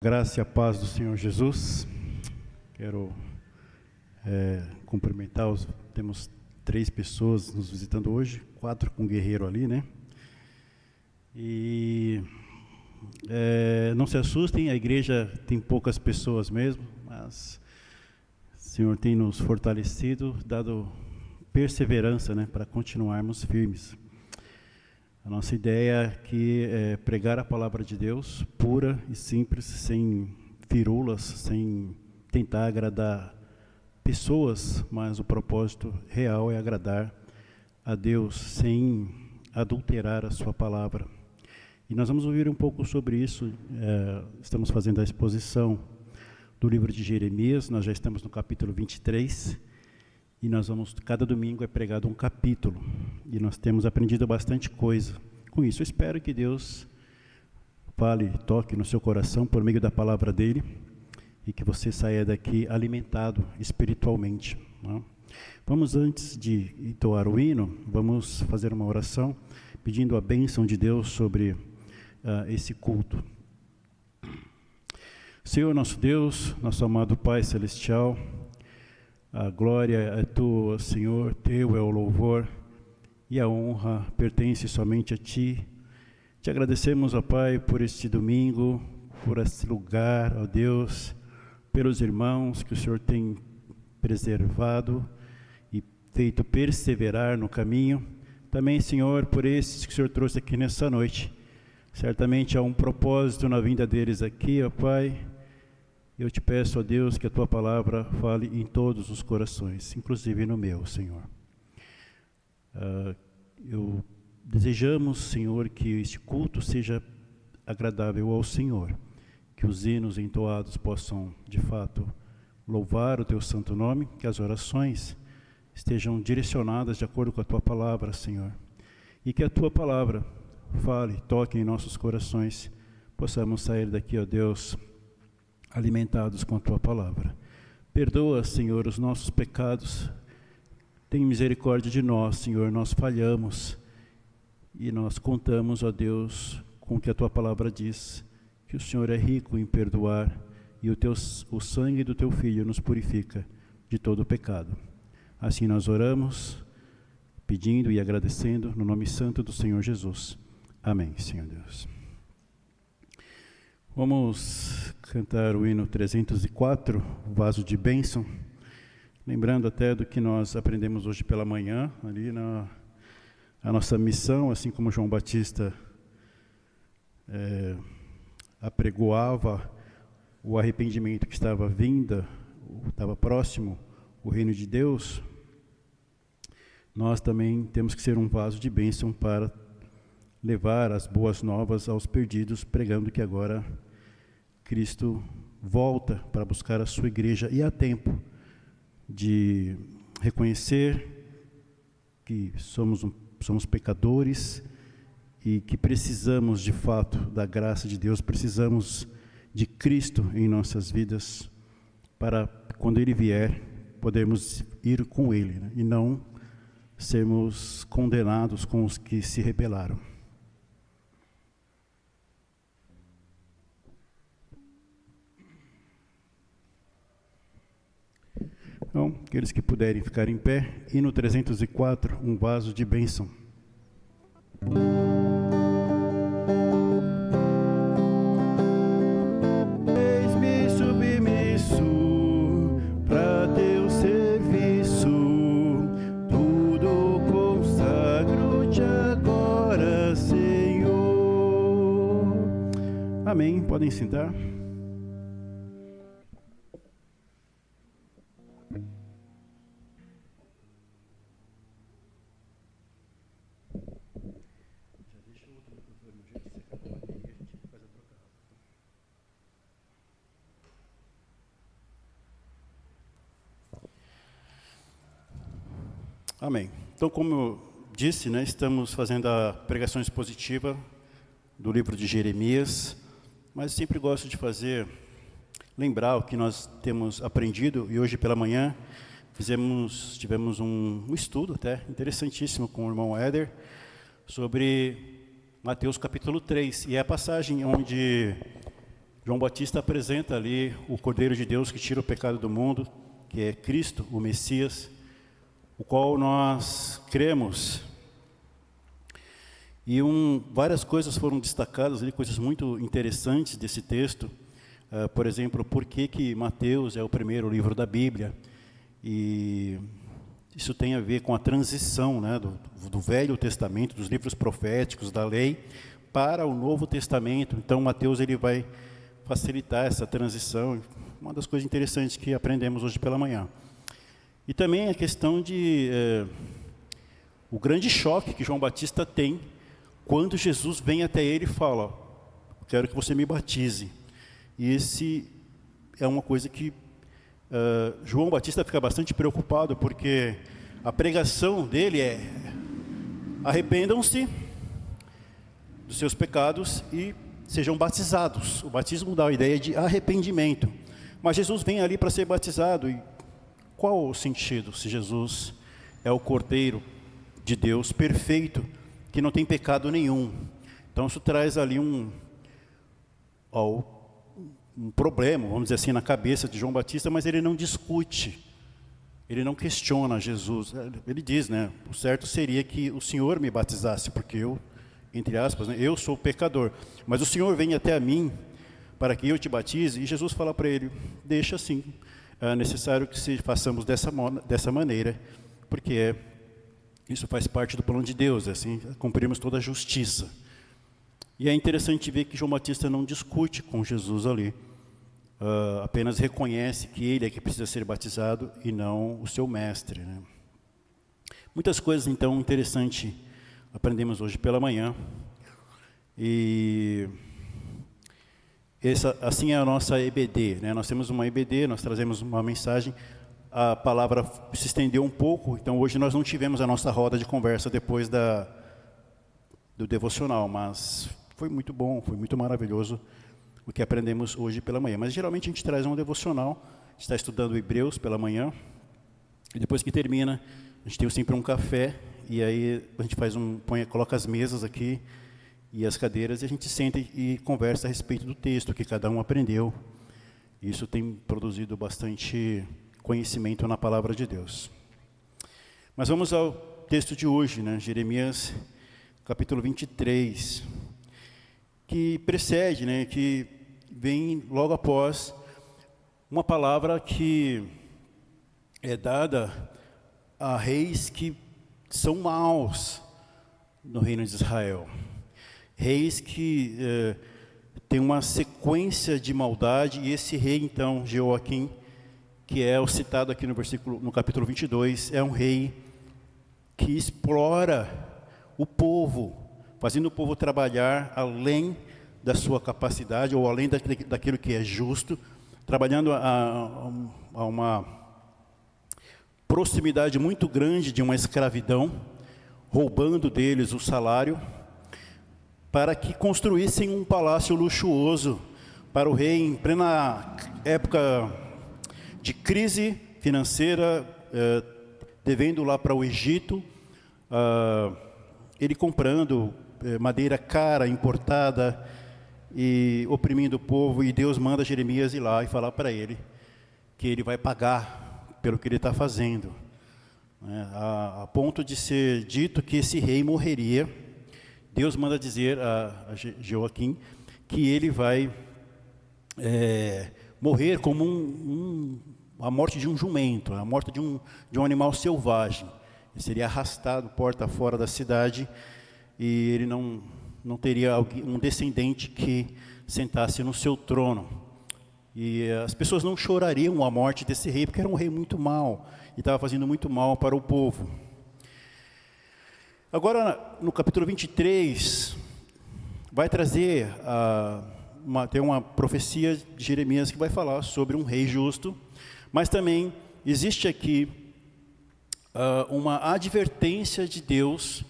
Graça e a paz do Senhor Jesus. Quero cumprimentar, temos 3 pessoas nos visitando hoje, 4 com o guerreiro ali, né? E não se assustem, a igreja tem poucas pessoas mesmo, mas o Senhor tem nos fortalecido, dado perseverança, né, para continuarmos firmes. A nossa ideia aqui é pregar a palavra de Deus, pura e simples, sem firulas, sem tentar agradar pessoas, mas o propósito real é agradar a Deus, sem adulterar a sua palavra. E nós vamos ouvir um pouco sobre isso. Estamos fazendo a exposição do livro de Jeremias, nós já estamos no capítulo 23, e cada domingo é pregado um capítulo, e nós temos aprendido bastante coisa com isso. Eu espero que Deus fale, toque no seu coração por meio da palavra dele, e que você saia daqui alimentado espiritualmente, né? Vamos, antes de entoar o hino, vamos fazer uma oração, pedindo a bênção de Deus sobre esse culto. Senhor nosso Deus, nosso amado Pai Celestial, a glória é tua, Senhor, teu é o louvor, e a honra pertence somente a Ti. Te agradecemos, ó Pai, por este domingo, por este lugar, ó Deus, pelos irmãos que o Senhor tem preservado e feito perseverar no caminho. Também, Senhor, por esses que o Senhor trouxe aqui nessa noite. Certamente há um propósito na vinda deles aqui, ó Pai. Eu te peço, ó Deus, que a Tua palavra fale em todos os corações, inclusive no meu, Senhor. Desejamos, Senhor, que este culto seja agradável ao Senhor, que os hinos entoados possam, de fato, louvar o Teu santo nome, que as orações estejam direcionadas de acordo com a Tua palavra, Senhor, e que a Tua palavra fale, toque em nossos corações, possamos sair daqui, ó Deus, alimentados com a Tua palavra. Perdoa, Senhor, os nossos pecados, tem misericórdia de nós, Senhor, nós falhamos, e nós contamos, ó Deus, com o que a Tua palavra diz, que o Senhor é rico em perdoar, e o sangue do Teu Filho nos purifica de todo o pecado. Assim nós oramos, pedindo e agradecendo, no nome santo do Senhor Jesus. Amém, Senhor Deus. Vamos cantar o hino 304, o vaso de bênção, lembrando até do que nós aprendemos hoje pela manhã, ali a nossa missão, assim como João Batista apregoava o arrependimento que estava próximo, o reino de Deus, nós também temos que ser um vaso de bênção para levar as boas novas aos perdidos, pregando que agora Cristo volta para buscar a sua igreja, e há tempo de reconhecer que somos pecadores e que precisamos de fato da graça de Deus, precisamos de Cristo em nossas vidas, para quando Ele vier, podermos ir com Ele, né? E não sermos condenados com os que se rebelaram. Então, aqueles que puderem ficar em pé, hino 304, um vaso de bênção. Eis-me submisso para teu serviço, tudo consagro-te agora, Senhor. Amém. Podem sentar. Amém. Então, como eu disse, né, estamos fazendo a pregação expositiva do livro de Jeremias, mas sempre gosto de lembrar o que nós temos aprendido, e hoje pela manhã tivemos um estudo até interessantíssimo com o irmão Éder sobre Mateus capítulo 3, e é a passagem onde João Batista apresenta ali o Cordeiro de Deus que tira o pecado do mundo, que é Cristo, o Messias, o qual nós cremos. E várias coisas foram destacadas ali, coisas muito interessantes desse texto. Por exemplo, por que Mateus é o primeiro livro da Bíblia. E isso tem a ver com a transição, né, do Velho Testamento, dos livros proféticos, da lei, para o Novo Testamento. Então, Mateus ele vai facilitar essa transição. Uma das coisas interessantes que aprendemos hoje pela manhã. E também a questão o grande choque que João Batista tem quando Jesus vem até ele e fala: quero que você me batize. E esse é uma coisa que João Batista fica bastante preocupado, porque a pregação dele é: arrependam-se dos seus pecados e sejam batizados. O batismo dá a ideia de arrependimento. Mas Jesus vem ali para ser batizado. E qual o sentido se Jesus é o Cordeiro de Deus perfeito, que não tem pecado nenhum? Então isso traz ali um problema, vamos dizer assim, na cabeça de João Batista, mas ele não discute, ele não questiona Jesus. Ele diz, né, o certo seria que o Senhor me batizasse, porque eu, entre aspas, né, eu sou pecador, mas o Senhor vem até a mim para que eu te batize. E Jesus fala para ele: deixa assim, é necessário que façamos dessa maneira, porque isso faz parte do plano de Deus, assim cumprimos toda a justiça. E é interessante ver que João Batista não discute com Jesus ali, apenas reconhece que ele é que precisa ser batizado e não o seu mestre, né? Muitas coisas então interessantes aprendemos hoje pela manhã. E assim é a nossa EBD, né? Nós temos uma EBD, nós trazemos uma mensagem. A palavra se estendeu um pouco, então hoje nós não tivemos a nossa roda de conversa depois do devocional, mas foi muito bom, foi muito maravilhoso o que aprendemos hoje pela manhã. Mas geralmente a gente traz um devocional, está estudando Hebreus pela manhã, e depois que termina, a gente tem sempre um café, e aí a gente coloca as mesas aqui e as cadeiras, e a gente senta e conversa a respeito do texto que cada um aprendeu. Isso tem produzido bastante conhecimento na palavra de Deus. Mas vamos ao texto de hoje, né? Jeremias capítulo 23, que precede, né? Que vem logo após uma palavra que é dada a reis que são maus no reino de Israel. Reis que tem uma sequência de maldade, e esse rei então, Jeoaquim, que é o citado aqui no capítulo 22, é um rei que explora o povo, fazendo o povo trabalhar além da sua capacidade, ou além daquilo que é justo, trabalhando a uma proximidade muito grande de uma escravidão, roubando deles o salário, para que construíssem um palácio luxuoso para o rei em plena época de crise financeira, devendo lá para o Egito, ele comprando madeira cara, importada, e oprimindo o povo. E Deus manda Jeremias ir lá e falar para ele que ele vai pagar pelo que ele está fazendo, a ponto de ser dito que esse rei morreria. Deus manda dizer a Jeoaquim que ele vai morrer como a morte de um jumento, a morte de um animal selvagem. Ele seria arrastado porta fora da cidade, e ele não teria um descendente que sentasse no seu trono. E as pessoas não chorariam a morte desse rei, porque era um rei muito mau, e estava fazendo muito mal para o povo. Agora, no capítulo 23, vai trazer, tem uma profecia de Jeremias que vai falar sobre um rei justo, mas também existe aqui uma advertência de Deus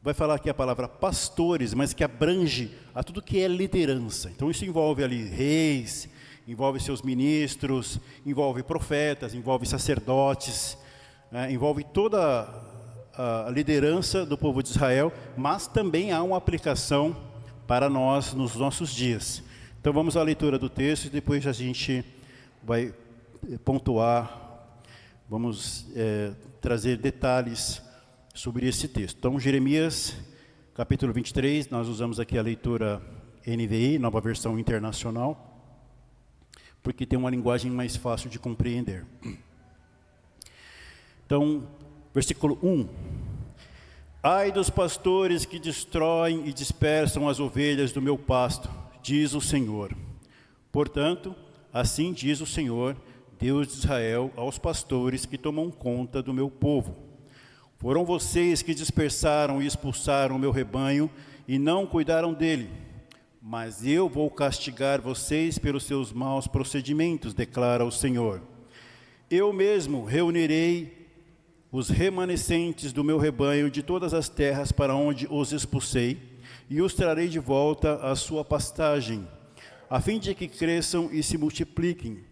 vai falar aqui a palavra pastores, mas que abrange a tudo que é liderança. Então isso envolve ali reis, envolve seus ministros, envolve profetas, envolve sacerdotes, envolve toda a liderança do povo de Israel, mas também há uma aplicação para nós nos nossos dias. Então vamos à leitura do texto e depois a gente vai pontuar, vamos trazer detalhes sobre esse texto. Então Jeremias capítulo 23, nós usamos aqui a leitura NVI, Nova Versão Internacional, porque tem uma linguagem mais fácil de compreender. Então, versículo 1. Ai dos pastores que destroem e dispersam as ovelhas do meu pasto, diz o Senhor. Portanto, assim diz o Senhor, Deus de Israel, aos pastores que tomam conta do meu povo. Foram vocês que dispersaram e expulsaram o meu rebanho e não cuidaram dele. Mas eu vou castigar vocês pelos seus maus procedimentos, declara o Senhor. Eu mesmo reunirei os remanescentes do meu rebanho de todas as terras para onde os expulsei, e os trarei de volta à sua pastagem, a fim de que cresçam e se multipliquem.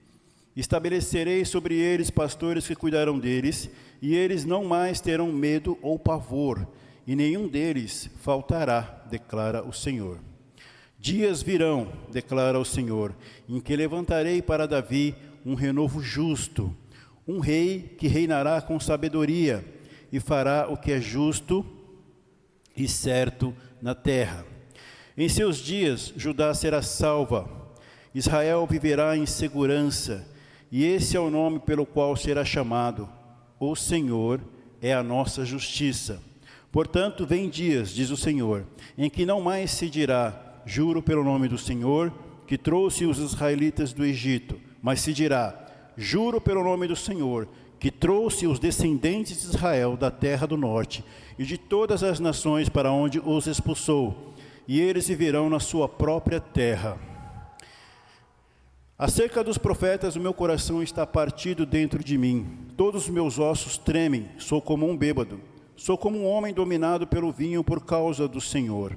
Estabelecerei sobre eles pastores que cuidarão deles, e eles não mais terão medo ou pavor, e nenhum deles faltará, declara o Senhor. Dias virão, declara o Senhor, em que levantarei para Davi um renovo justo, um rei que reinará com sabedoria e fará o que é justo e certo na terra. Em seus dias, Judá será salva, Israel viverá em segurança, e esse é o nome pelo qual será chamado: o Senhor é a nossa justiça. Portanto, vem dias, diz o Senhor, em que não mais se dirá: juro pelo nome do Senhor, que trouxe os israelitas do Egito, mas se dirá: juro pelo nome do Senhor, que trouxe os descendentes de Israel da terra do norte e de todas as nações para onde os expulsou, e eles viverão na sua própria terra. Acerca dos profetas, o meu coração está partido dentro de mim, todos os meus ossos tremem, sou como um bêbado, sou como um homem dominado pelo vinho por causa do Senhor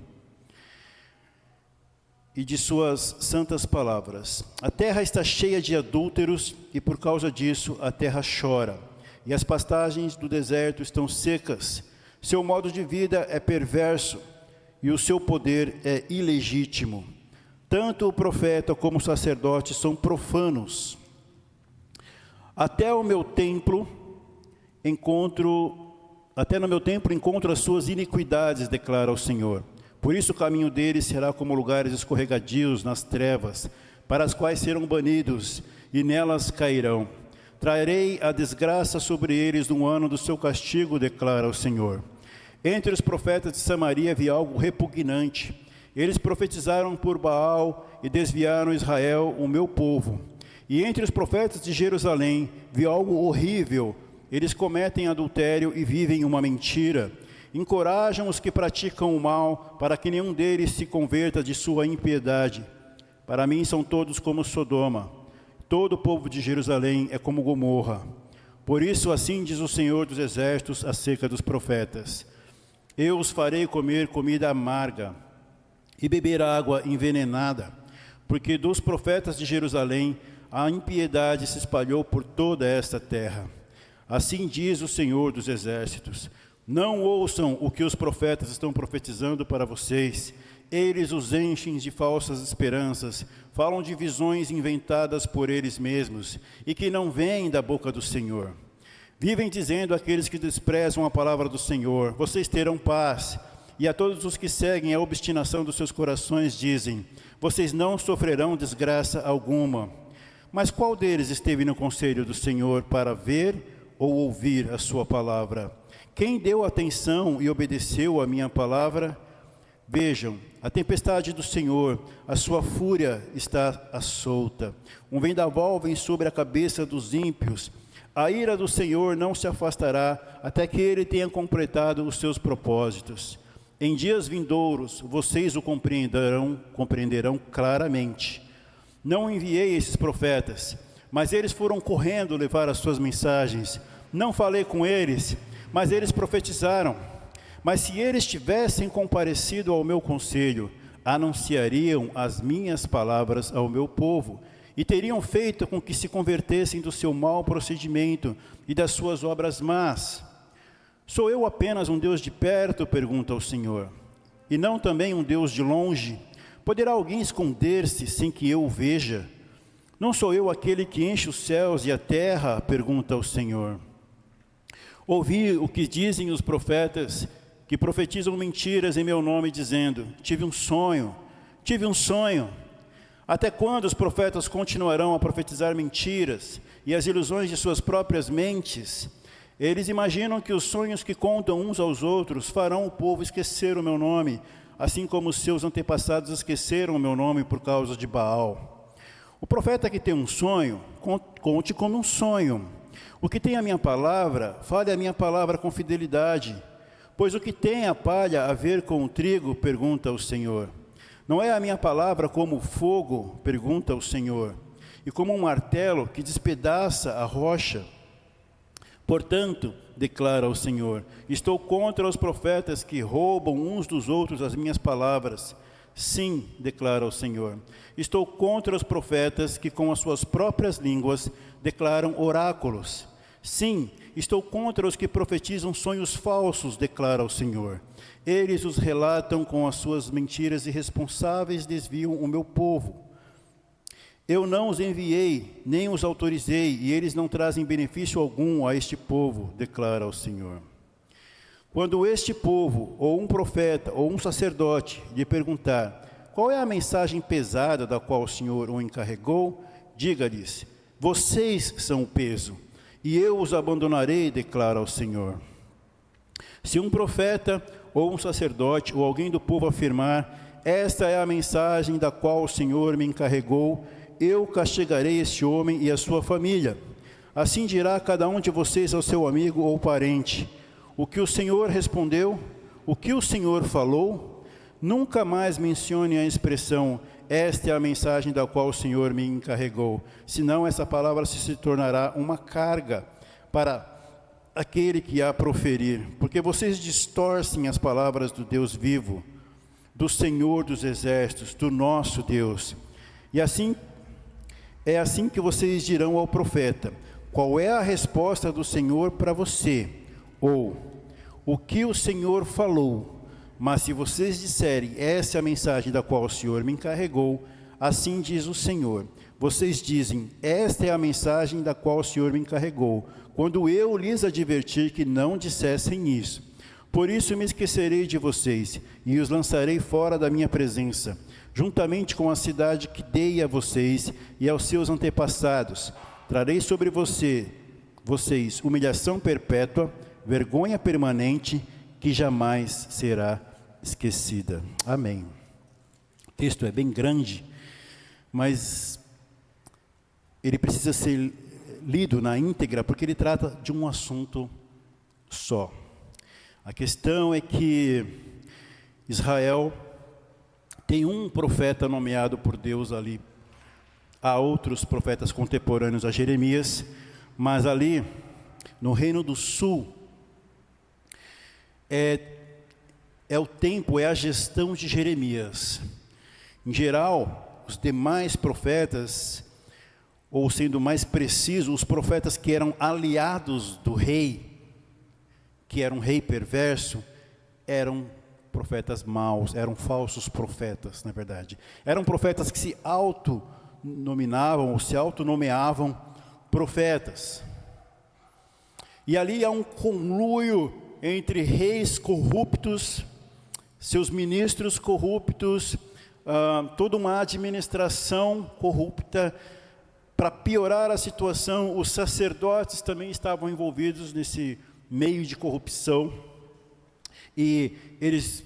e de suas santas palavras. A terra está cheia de adúlteros, e por causa disso a terra chora, e as pastagens do deserto estão secas. Seu modo de vida é perverso, e o seu poder é ilegítimo. Tanto o profeta como o sacerdote são profanos. Até no meu templo encontro as suas iniquidades, declara o Senhor. Por isso o caminho deles será como lugares escorregadios nas trevas, para as quais serão banidos, e nelas cairão. Trarei a desgraça sobre eles no ano do seu castigo, declara o Senhor. Entre os profetas de Samaria vi algo repugnante. Eles profetizaram por Baal e desviaram Israel, o meu povo. E entre os profetas de Jerusalém vi algo horrível. Eles cometem adultério e vivem uma mentira. Encorajam os que praticam o mal, para que nenhum deles se converta de sua impiedade. Para mim são todos como Sodoma, todo o povo de Jerusalém é como Gomorra. Por isso assim diz o Senhor dos Exércitos acerca dos profetas: eu os farei comer comida amarga e beber água envenenada, porque dos profetas de Jerusalém a impiedade se espalhou por toda esta terra. Assim diz o Senhor dos Exércitos: não ouçam o que os profetas estão profetizando para vocês. Eles os enchem de falsas esperanças, falam de visões inventadas por eles mesmos e que não vêm da boca do Senhor. Vivem dizendo àqueles que desprezam a palavra do Senhor: vocês terão paz. E a todos os que seguem a obstinação dos seus corações dizem: vocês não sofrerão desgraça alguma. Mas qual deles esteve no conselho do Senhor para ver ou ouvir a sua palavra? Quem deu atenção e obedeceu a minha palavra? Vejam, a tempestade do Senhor, a sua fúria está solta. Um vendaval vem sobre a cabeça dos ímpios. A ira do Senhor não se afastará até que ele tenha completado os seus propósitos. Em dias vindouros, vocês o compreenderão claramente. Não enviei esses profetas, mas eles foram correndo levar as suas mensagens. Não falei com eles, mas eles profetizaram. Mas se eles tivessem comparecido ao meu conselho, anunciariam as minhas palavras ao meu povo, e teriam feito com que se convertessem do seu mau procedimento e das suas obras más. Sou eu apenas um Deus de perto, pergunta o Senhor, e não também um Deus de longe? Poderá alguém esconder-se sem que eu o veja? Não sou eu aquele que enche os céus e a terra? Pergunta o Senhor. Ouvi o que dizem os profetas, que profetizam mentiras em meu nome, dizendo: tive um sonho, tive um sonho. Até quando os profetas continuarão a profetizar mentiras e as ilusões de suas próprias mentes? Eles imaginam que os sonhos que contam uns aos outros farão o povo esquecer o meu nome, assim como os seus antepassados esqueceram o meu nome por causa de Baal. O profeta que tem um sonho, conte como um sonho. O que tem a minha palavra, fale a minha palavra com fidelidade. Pois o que tem a palha a ver com o trigo? Pergunta o Senhor. Não é a minha palavra como fogo? Pergunta o Senhor. E como um martelo que despedaça a rocha? Portanto, declara o Senhor, estou contra os profetas que roubam uns dos outros as minhas palavras. Sim, declara o Senhor, estou contra os profetas que com as suas próprias línguas declaram oráculos. Sim, estou contra os que profetizam sonhos falsos, declara o Senhor. Eles os relatam com as suas mentiras irresponsáveis, desviam o meu povo. Eu não os enviei, nem os autorizei, e eles não trazem benefício algum a este povo, declara o Senhor. Quando este povo, ou um profeta, ou um sacerdote, lhe perguntar, qual é a mensagem pesada da qual o Senhor o encarregou? Diga-lhes, vocês são o peso, e eu os abandonarei, declara o Senhor. Se um profeta, ou um sacerdote, ou alguém do povo afirmar, esta é a mensagem da qual o Senhor me encarregou, eu castigarei este homem e a sua família. Assim dirá cada um de vocês ao seu amigo ou parente, o que o Senhor respondeu, o que o Senhor falou. Nunca mais mencione a expressão, esta é a mensagem da qual o Senhor me encarregou, senão essa palavra se tornará uma carga para aquele que a proferir, porque vocês distorcem as palavras do Deus vivo, do Senhor dos exércitos, do nosso Deus. E assim, é assim que vocês dirão ao profeta, qual é a resposta do Senhor para você? Ou, o que o Senhor falou? Mas se vocês disserem, essa é a mensagem da qual o Senhor me encarregou, assim diz o Senhor, vocês dizem, esta é a mensagem da qual o Senhor me encarregou, quando eu lhes advertir que não dissessem isso. Por isso me esquecerei de vocês, e os lançarei fora da minha presença, juntamente com a cidade que dei a vocês e aos seus antepassados. Trarei sobre vocês humilhação perpétua, vergonha permanente, que jamais será esquecida. Amém. O texto é bem grande, mas ele precisa ser lido na íntegra, porque ele trata de um assunto só. A questão é que Israel tem um profeta nomeado por Deus ali. Há outros profetas contemporâneos a Jeremias, mas ali, no Reino do Sul, é o tempo, é a gestão de Jeremias. Em geral, os demais profetas, ou sendo mais preciso, os profetas que eram aliados do rei, que era um rei perverso, eram profetas maus, eram falsos profetas, na verdade. Eram profetas que se autonominavam, ou se autonomeavam profetas. E ali há um conluio entre reis corruptos, seus ministros corruptos, toda uma administração corrupta. Para piorar a situação, os sacerdotes também estavam envolvidos nesse meio de corrupção, e eles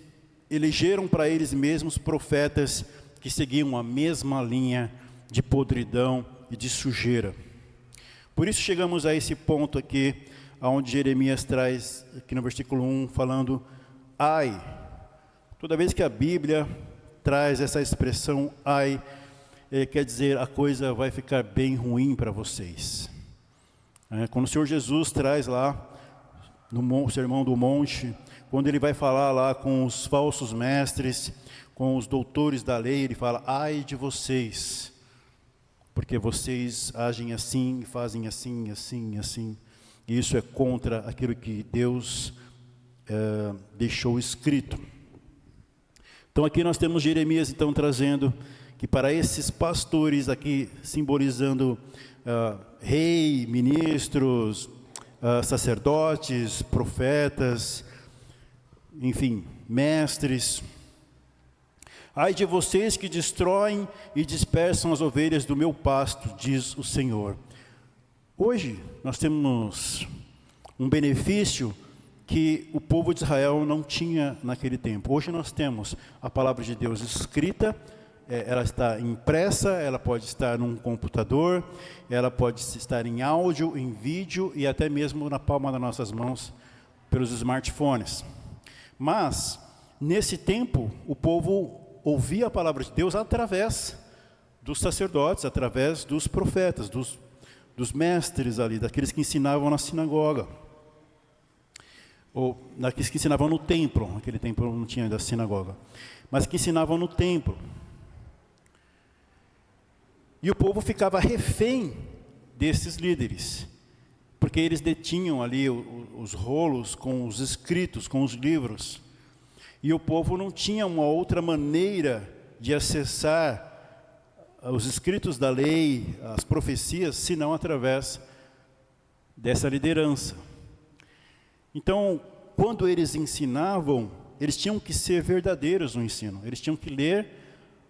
elegeram para eles mesmos profetas que seguiam a mesma linha de podridão e de sujeira. Por isso chegamos a esse ponto aqui, onde Jeremias traz, aqui no versículo 1, falando, ai, toda vez que a Bíblia traz essa expressão, ai, quer dizer, a coisa vai ficar bem ruim para vocês. Quando o Senhor Jesus traz lá, no Sermão do Monte, quando ele vai falar lá com os falsos mestres, com os doutores da lei, ele fala, ai de vocês, porque vocês agem assim, fazem assim, assim, assim, e isso é contra aquilo que Deus deixou escrito. Então aqui nós temos Jeremias então trazendo que para esses pastores aqui, simbolizando rei, ministros, sacerdotes, profetas, enfim, mestres: ai de vocês que destroem e dispersam as ovelhas do meu pasto, diz o Senhor. Hoje nós temos um benefício que o povo de Israel não tinha naquele tempo. Hoje nós temos a palavra de Deus escrita, ela está impressa, ela pode estar num computador, ela pode estar em áudio, em vídeo e até mesmo na palma das nossas mãos pelos smartphones. Mas nesse tempo o povo ouvia a palavra de Deus através dos sacerdotes, através dos profetas, dos mestres ali, daqueles que ensinavam na sinagoga, ou daqueles que ensinavam no templo. Naquele templo não tinha ainda sinagoga, mas que ensinavam no templo. E o povo ficava refém desses líderes, porque eles detinham ali os rolos com os escritos, com os livros, e o povo não tinha uma outra maneira de acessar os escritos da lei, as profecias, senão através dessa liderança. Então, quando eles ensinavam, eles tinham que ser verdadeiros no ensino. Eles tinham que ler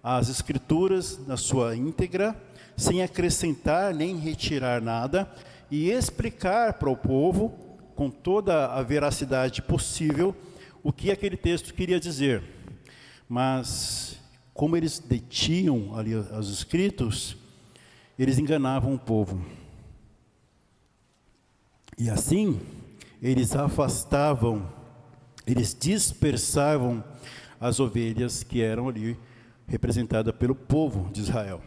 as escrituras na sua íntegra, sem acrescentar nem retirar nada, e explicar para o povo, com toda a veracidade possível, o que aquele texto queria dizer. Mas, como eles detinham ali os escritos, eles enganavam o povo. E assim, eles afastavam, eles dispersavam as ovelhas que eram ali representadas pelo povo de Israel.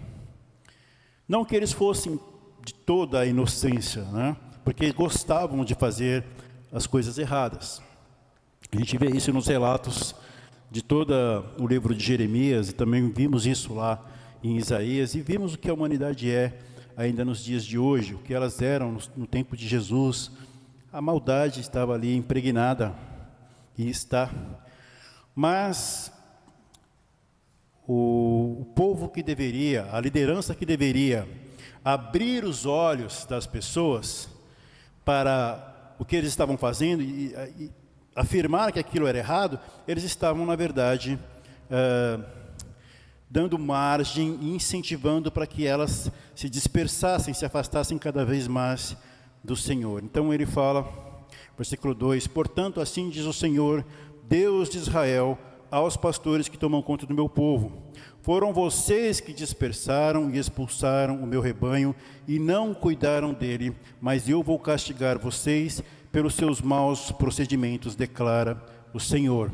Não que eles fossem de toda a inocência, né? Porque gostavam de fazer as coisas erradas. A gente vê isso nos relatos de todo o livro de Jeremias, e também vimos isso lá em Isaías, e vimos o que a humanidade é ainda nos dias de hoje, o que elas eram no tempo de Jesus. A maldade estava ali impregnada, e está. Mas o povo que deveria, a liderança que deveria abrir os olhos das pessoas para o que eles estavam fazendo e afirmar que aquilo era errado, eles estavam, na verdade, dando margem e incentivando para que elas se dispersassem, se afastassem cada vez mais do Senhor. Então ele fala, versículo 2: portanto, assim diz o Senhor, Deus de Israel, aos pastores que tomam conta do meu povo: foram vocês que dispersaram e expulsaram o meu rebanho e não cuidaram dele, mas eu vou castigar vocês pelos seus maus procedimentos, declara o Senhor.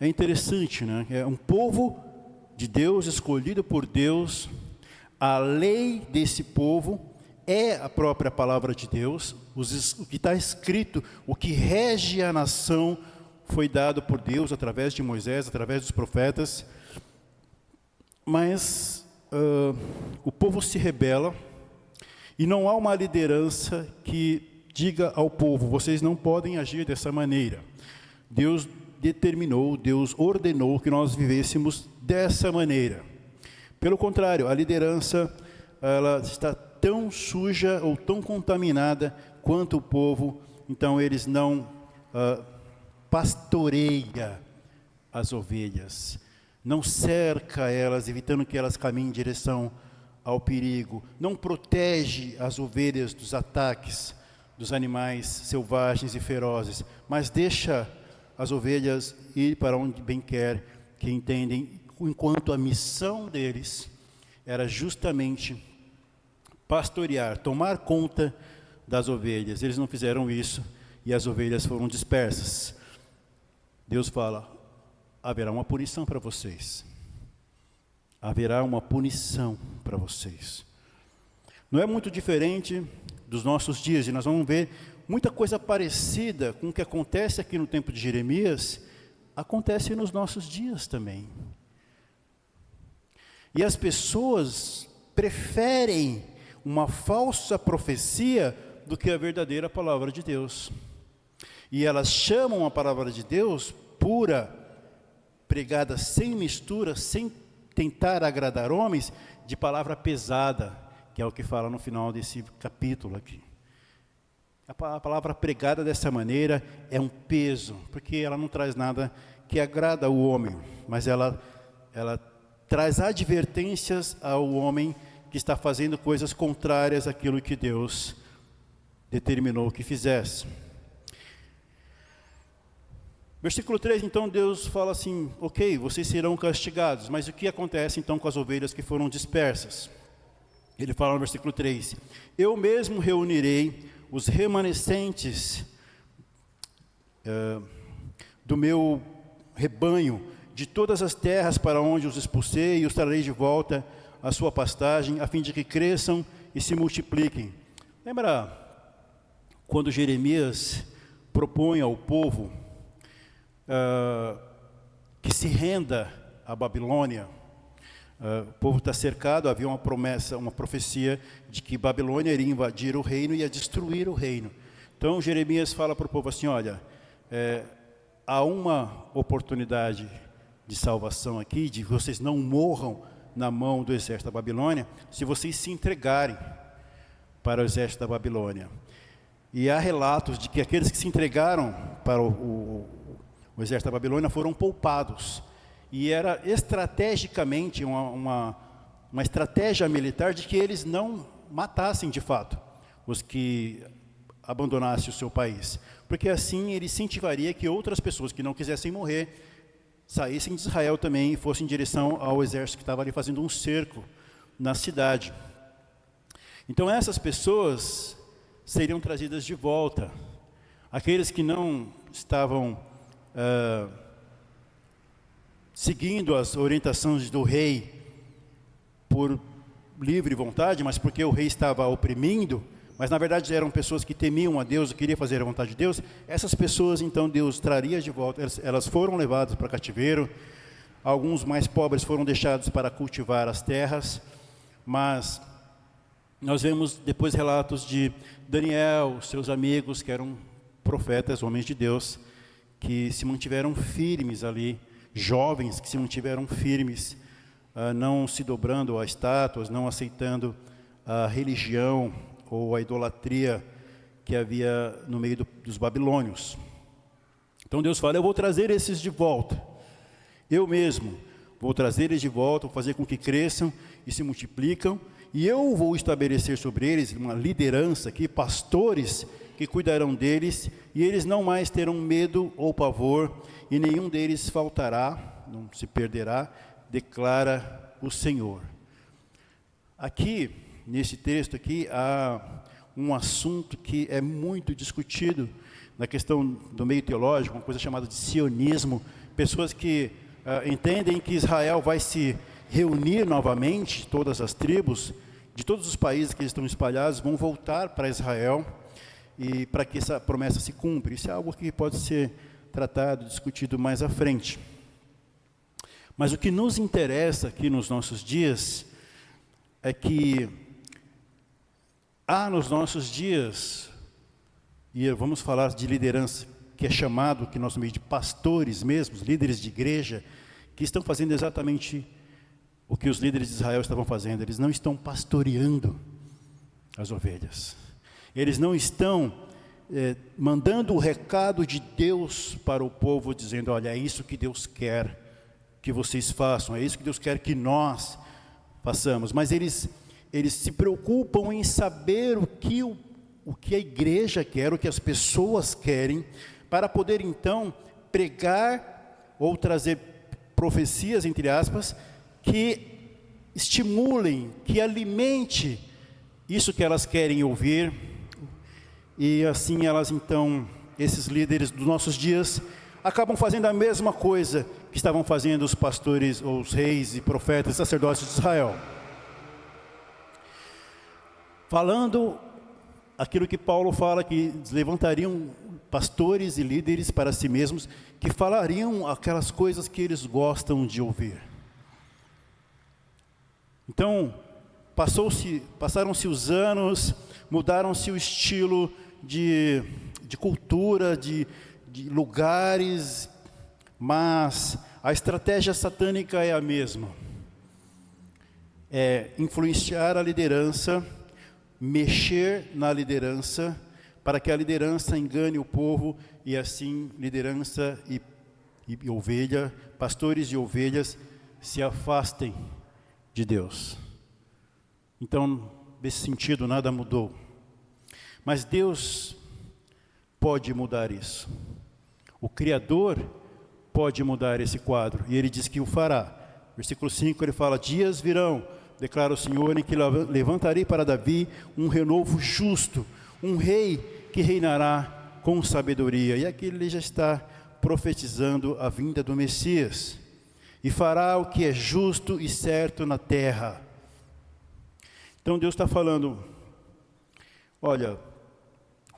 É interessante, né? É um povo de Deus, escolhido por Deus. A lei desse povo é a própria palavra de Deus. O que está escrito, o que rege a nação, foi dado por Deus através de Moisés, através dos profetas. Mas o povo se rebela, e não há uma liderança que diga ao povo: vocês não podem agir dessa maneira. Deus determinou, Deus ordenou que nós vivêssemos dessa maneira. Pelo contrário, a liderança, ela está tão suja ou tão contaminada quanto o povo. Então eles não pastoreia as ovelhas, não cerca elas, evitando que elas caminhem em direção ao perigo, não protege as ovelhas dos ataques dos animais selvagens e ferozes, mas deixa as ovelhas ir para onde bem quer, que entendem, enquanto a missão deles era justamente pastorear, tomar conta das ovelhas. Eles não fizeram isso e as ovelhas foram dispersas. Deus fala: haverá uma punição para vocês. Haverá uma punição para vocês. Não é muito diferente dos nossos dias, e nós vamos ver muita coisa parecida com o que acontece aqui no tempo de Jeremias, acontece nos nossos dias também. E as pessoas preferem uma falsa profecia do que a verdadeira palavra de Deus. E elas chamam a palavra de Deus pura, pregada sem mistura, sem tentar agradar homens, de palavra pesada, que é o que fala no final desse capítulo aqui. A palavra pregada dessa maneira é um peso, porque ela não traz nada que agrada o homem, mas ela traz advertências ao homem que está fazendo coisas contrárias àquilo que Deus determinou que fizesse. Versículo 3, então Deus fala assim, ok, vocês serão castigados, mas o que acontece então com as ovelhas que foram dispersas? Ele fala no versículo 3, eu mesmo reunirei os remanescentes do meu rebanho, de todas as terras para onde os expulsei, e os trarei de volta à sua pastagem, a fim de que cresçam e se multipliquem. Lembra quando Jeremias propõe ao povo que se renda à Babilônia? O povo está cercado, havia uma promessa, uma profecia de que Babilônia iria invadir o reino e ia destruir o reino. Então Jeremias fala para o povo assim, olha, há uma oportunidade de salvação aqui, de que vocês não morram na mão do exército da Babilônia, se vocês se entregarem para o exército da Babilônia. E há relatos de que aqueles que se entregaram para o exército da Babilônia foram poupados. E era estrategicamente uma estratégia militar de que eles não matassem de fato os que abandonassem o seu país. Porque assim ele incentivaria que outras pessoas que não quisessem morrer saíssem de Israel também e fossem em direção ao exército que estava ali fazendo um cerco na cidade. Então essas pessoas seriam trazidas de volta. Aqueles que não estavam seguindo as orientações do rei por livre vontade, mas porque o rei estava oprimindo, mas na verdade eram pessoas que temiam a Deus e queriam fazer a vontade de Deus, essas pessoas então Deus traria de volta, elas foram levadas para cativeiro, alguns mais pobres foram deixados para cultivar as terras, mas nós vemos depois relatos de Daniel, seus amigos que eram profetas, homens de Deus, que se mantiveram firmes ali, jovens que se mantiveram firmes, não se dobrando a estátuas, não aceitando a religião ou a idolatria que havia no meio dos babilônios. Então Deus fala, eu vou trazer esses de volta, eu mesmo vou trazer eles de volta, vou fazer com que cresçam e se multiplicam, e eu vou estabelecer sobre eles uma liderança aqui, pastores que cuidarão deles, e eles não mais terão medo ou pavor, e nenhum deles faltará, não se perderá, declara o Senhor. Aqui, nesse texto aqui, há um assunto que é muito discutido na questão do meio teológico, uma coisa chamada de sionismo, pessoas que entendem que Israel vai se reunir novamente, todas as tribos, de todos os países que estão espalhados, vão voltar para Israel, e para que essa promessa se cumpra. Isso é algo que pode ser tratado, discutido mais à frente. Mas o que nos interessa aqui nos nossos dias é que há nos nossos dias, e vamos falar de liderança, que é chamado, que nosso meio de pastores mesmos, líderes de igreja, que estão fazendo exatamente o que os líderes de Israel estavam fazendo. Eles não estão pastoreando as ovelhas. Eles não estão mandando o recado de Deus para o povo, dizendo, olha, é isso que Deus quer que vocês façam, é isso que Deus quer que nós façamos. Mas eles se preocupam em saber o que a igreja quer, o que as pessoas querem, para poder então pregar ou trazer profecias, entre aspas, que estimulem, que alimente isso que elas querem ouvir. E assim elas então, esses líderes dos nossos dias, acabam fazendo a mesma coisa que estavam fazendo os pastores, ou os reis e profetas, sacerdotes de Israel. Falando aquilo que Paulo fala, que levantariam pastores e líderes para si mesmos, que falariam aquelas coisas que eles gostam de ouvir. Então, passaram-se os anos, mudaram-se o estilo de cultura, de lugares, mas a estratégia satânica é a mesma. É influenciar a liderança, mexer na liderança, para que a liderança engane o povo e assim liderança e ovelha, pastores e ovelhas se afastem de Deus. Então, nesse sentido, nada mudou. Mas Deus pode mudar isso. O Criador pode mudar esse quadro, e Ele diz que o fará. Versículo 5, ele fala: dias virão, declara o Senhor, em que levantarei para Davi um renovo justo, um rei que reinará com sabedoria. E aqui ele já está profetizando a vinda do Messias. E fará o que é justo e certo na terra. Então Deus está falando, olha,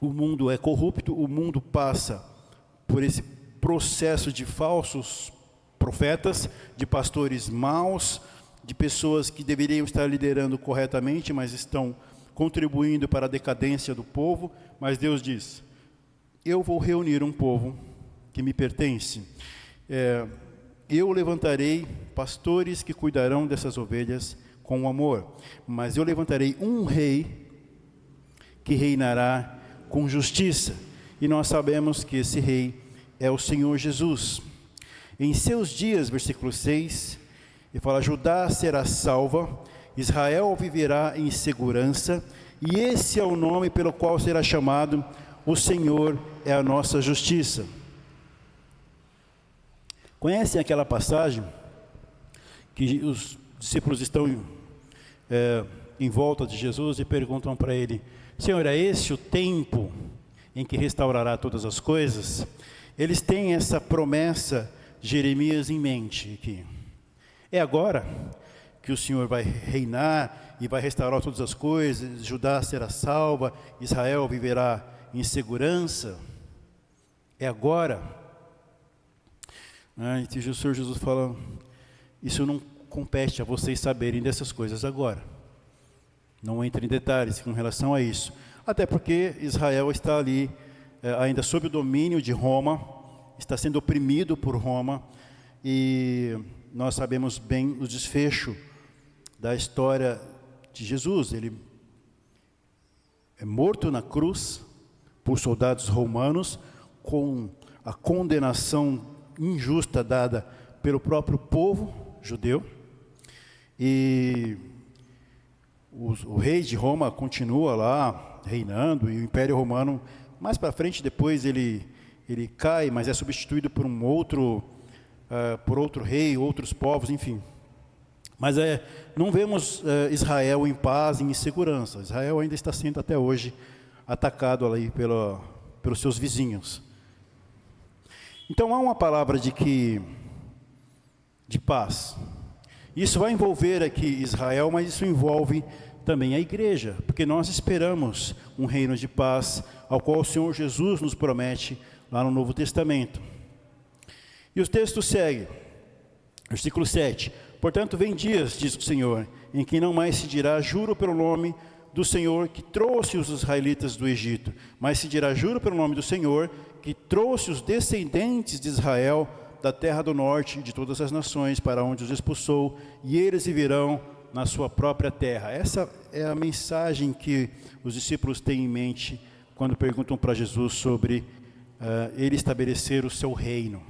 o mundo é corrupto, o mundo passa por esse processo de falsos profetas, de pastores maus, de pessoas que deveriam estar liderando corretamente, mas estão contribuindo para a decadência do povo. Mas Deus diz: eu vou reunir um povo que me pertence. Eu levantarei pastores que cuidarão dessas ovelhas com amor, mas eu levantarei um rei que reinará com justiça, e nós sabemos que esse rei é o Senhor Jesus. Em seus dias, versículo 6, ele fala: Judá será salva, Israel viverá em segurança, e esse é o nome pelo qual será chamado: o Senhor é a nossa justiça. Conhecem aquela passagem que os discípulos estão em volta de Jesus e perguntam para ele: Senhor, é esse o tempo em que restaurará todas as coisas? Eles têm essa promessa de Jeremias em mente, que é agora que o Senhor vai reinar e vai restaurar todas as coisas, Judá será salva, Israel viverá em segurança. É agora. E o Senhor Jesus fala: isso não compete a vocês saberem dessas coisas agora. Não entre em detalhes com relação a isso. Até porque Israel está ali ainda sob o domínio de Roma, está sendo oprimido por Roma, e nós sabemos bem o desfecho da história de Jesus. Ele é morto na cruz por soldados romanos, com a condenação injusta dada pelo próprio povo judeu, e o rei de Roma continua lá reinando, e o Império Romano, mais para frente, depois ele cai, mas é substituído por por outro rei, outros povos, enfim. Mas não vemos Israel em paz e em segurança. Israel ainda está sendo até hoje atacado ali pelos seus vizinhos. Então há uma palavra de paz. Isso vai envolver aqui Israel, mas isso envolve também a igreja, porque nós esperamos um reino de paz, ao qual o Senhor Jesus nos promete lá no Novo Testamento. E os textos seguem, versículo 7, portanto vem dias, diz o Senhor, em que não mais se dirá: juro pelo nome do Senhor que trouxe os israelitas do Egito, mas se dirá: juro pelo nome do Senhor que trouxe os descendentes de Israel da terra do norte, de todas as nações, para onde os expulsou, e eles viverão na sua própria terra. Essa é a mensagem que os discípulos têm em mente quando perguntam para Jesus sobre ele estabelecer o seu reino.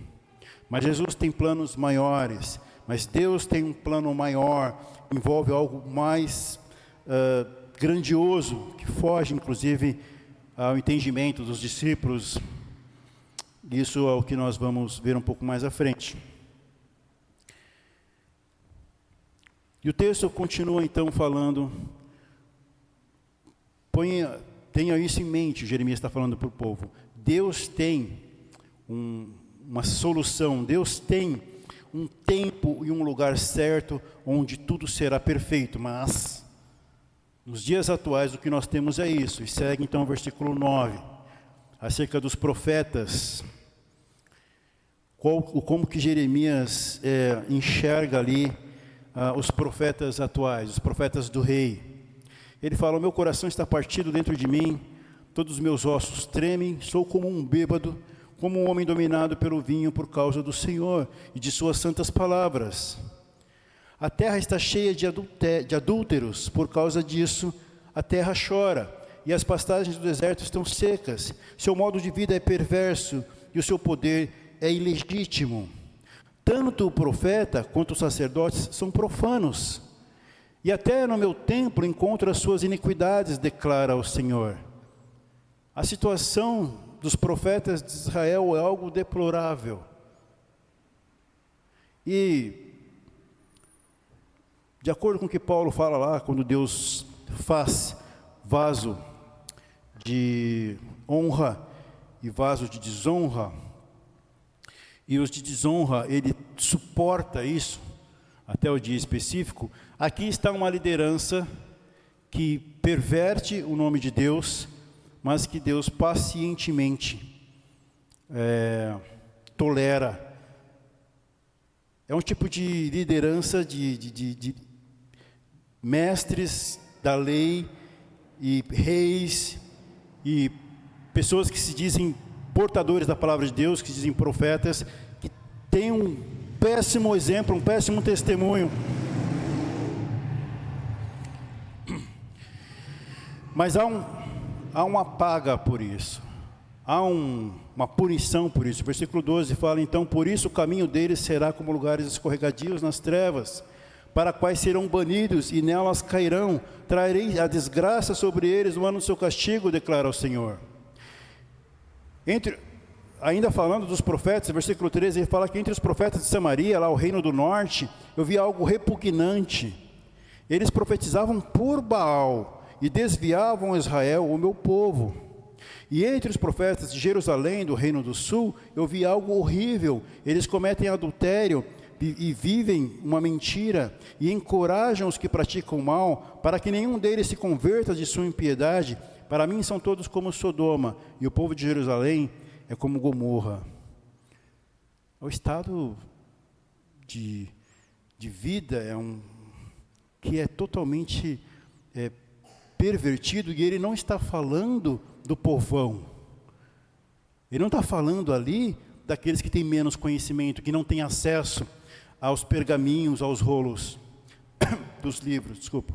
Mas Jesus tem planos maiores, mas Deus tem um plano maior, envolve algo mais grandioso, que foge inclusive ao entendimento dos discípulos. Isso é o que nós vamos ver um pouco mais à frente. E o texto continua então falando: tenha isso em mente, Jeremias está falando para o povo. Deus tem uma solução, Deus tem um tempo e um lugar certo onde tudo será perfeito, mas nos dias atuais o que nós temos é isso. E segue então o versículo 9, acerca dos profetas, como que Jeremias enxerga ali os profetas atuais, os profetas do rei. Ele fala: o meu coração está partido dentro de mim, todos os meus ossos tremem, sou como um bêbado, como um homem dominado pelo vinho por causa do Senhor e de suas santas palavras. A terra está cheia de adúlteros, por causa disso a terra chora, e as pastagens do deserto estão secas. Seu modo de vida é perverso, e o seu poder é ilegítimo. Tanto o profeta quanto os sacerdotes são profanos, e até no meu templo encontro as suas iniquidades, declara o Senhor. A situação dos profetas de Israel é algo deplorável. E, de acordo com o que Paulo fala lá, quando Deus faz vaso de honra e vaso de desonra, e os de desonra, ele suporta isso, até o dia específico. Aqui está uma liderança que perverte o nome de Deus, mas que Deus pacientemente tolera. É um tipo de liderança de mestres da lei e reis e pessoas que se dizem portadores da palavra de Deus, que se dizem profetas, que têm um péssimo exemplo, um péssimo testemunho. Mas há uma paga por isso, há uma punição por isso. Versículo 12 fala: então, por isso o caminho deles será como lugares escorregadios nas trevas, para quais serão banidos e nelas cairão. Trarei a desgraça sobre eles no ano do seu castigo, declara o Senhor. Ainda falando dos profetas, versículo 13, ele fala que entre os profetas de Samaria, lá o reino do norte, eu vi algo repugnante. Eles profetizavam por Baal e desviavam Israel, o meu povo. E entre os profetas de Jerusalém, do reino do sul, eu vi algo horrível. Eles cometem adultério e vivem uma mentira, e encorajam os que praticam mal, para que nenhum deles se converta de sua impiedade. Para mim são todos como Sodoma, e o povo de Jerusalém é como Gomorra. O estado de vida que é totalmente pervertido, e ele não está falando do povão. Ele não está falando ali daqueles que têm menos conhecimento, que não têm acesso aos pergaminhos, aos rolos dos livros, desculpa.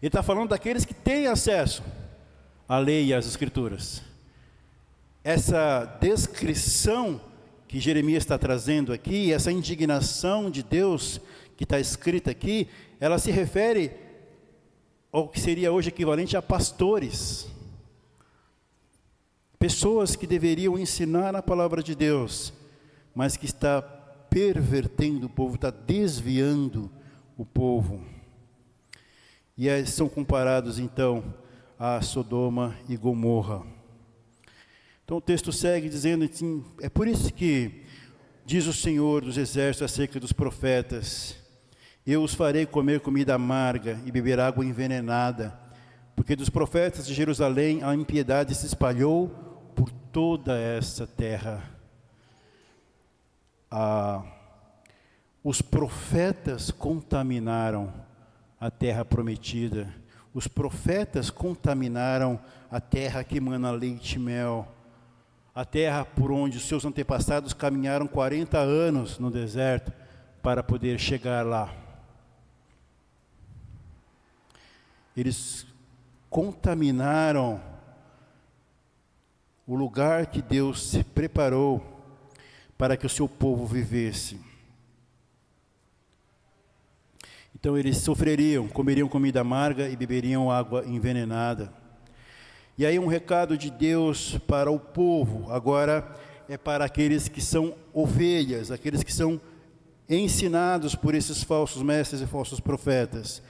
Ele está falando daqueles que têm acesso à lei e às escrituras. Essa descrição que Jeremias está trazendo aqui, essa indignação de Deus que está escrita aqui, ela se refere ao que seria hoje equivalente a pastores. Pessoas que deveriam ensinar a palavra de Deus, mas que está pervertendo o povo, está desviando o povo. E são comparados então a Sodoma e Gomorra. Então o texto segue dizendo assim: é por isso que diz o Senhor dos exércitos acerca dos profetas: eu os farei comer comida amarga e beber água envenenada, porque dos profetas de Jerusalém a impiedade se espalhou por toda essa terra. Os profetas contaminaram a terra prometida. Os profetas contaminaram a terra que emana leite e mel. A terra por onde os seus antepassados caminharam 40 anos no deserto para poder chegar lá. Eles contaminaram o lugar que Deus se preparou para que o seu povo vivesse. Então eles sofreriam, comeriam comida amarga e beberiam água envenenada. E aí um recado de Deus para o povo, agora é para aqueles que são ovelhas, aqueles que são ensinados por esses falsos mestres e falsos profetas.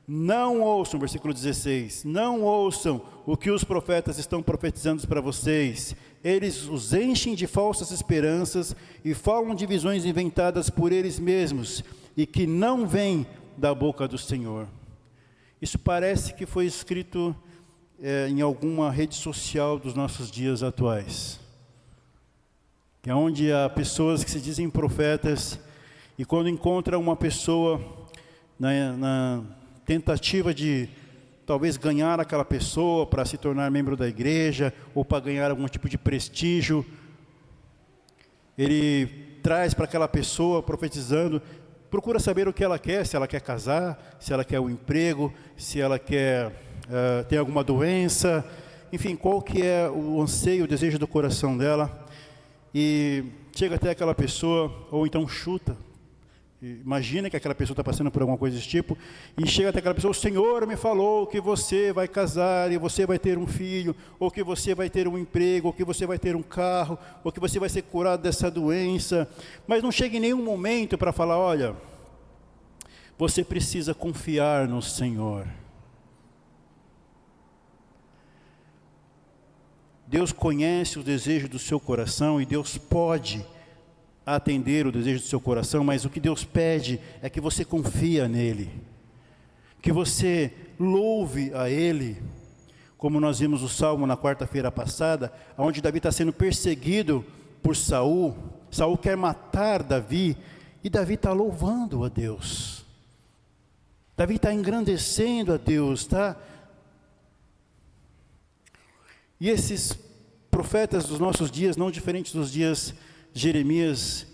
Não ouçam, versículo 16, não ouçam o que os profetas estão profetizando para vocês. Eles os enchem de falsas esperanças e falam de visões inventadas por eles mesmos e que não vêm da boca do Senhor. Isso parece que foi escrito em alguma rede social dos nossos dias atuais, que é onde há pessoas que se dizem profetas e quando encontram uma pessoa na tentativa de talvez ganhar aquela pessoa para se tornar membro da igreja, ou para ganhar algum tipo de prestígio. Ele traz para aquela pessoa, profetizando, procura saber o que ela quer, se ela quer casar, se ela quer um emprego, se ela quer ter alguma doença, enfim, qual que é o anseio, o desejo do coração dela. E chega até aquela pessoa, ou então chuta, imagina que aquela pessoa está passando por alguma coisa desse tipo, e chega até aquela pessoa: o Senhor me falou que você vai casar, e você vai ter um filho, ou que você vai ter um emprego, ou que você vai ter um carro, ou que você vai ser curado dessa doença. Mas não chega em nenhum momento para falar: olha, você precisa confiar no Senhor. Deus conhece o desejo do seu coração, e Deus pode atender o desejo do seu coração, mas o que Deus pede é que você confia nele, que você louve a Ele, como nós vimos o Salmo na quarta-feira passada, onde Davi está sendo perseguido por Saul. Saul quer matar Davi, e Davi está louvando a Deus, Davi está engrandecendo a Deus, tá? E esses profetas dos nossos dias, não diferentes dos dias de Jeremias,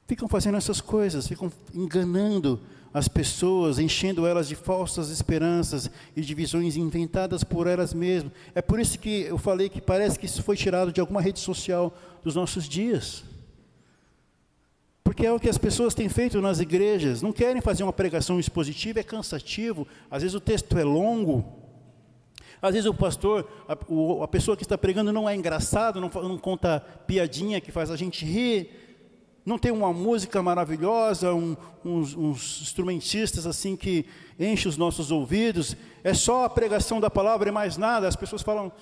ficam fazendo essas coisas, ficam enganando as pessoas, enchendo elas de falsas esperanças e de visões inventadas por elas mesmas. É por isso que eu falei que parece que isso foi tirado de alguma rede social dos nossos dias. Porque é o que as pessoas têm feito nas igrejas, não querem fazer uma pregação expositiva, é cansativo, às vezes o texto é longo, às vezes o pastor, a pessoa que está pregando não é engraçado, não conta piadinha que faz a gente rir, não tem uma música maravilhosa, uns instrumentistas assim que enchem os nossos ouvidos, é só a pregação da palavra e mais nada. As pessoas falam: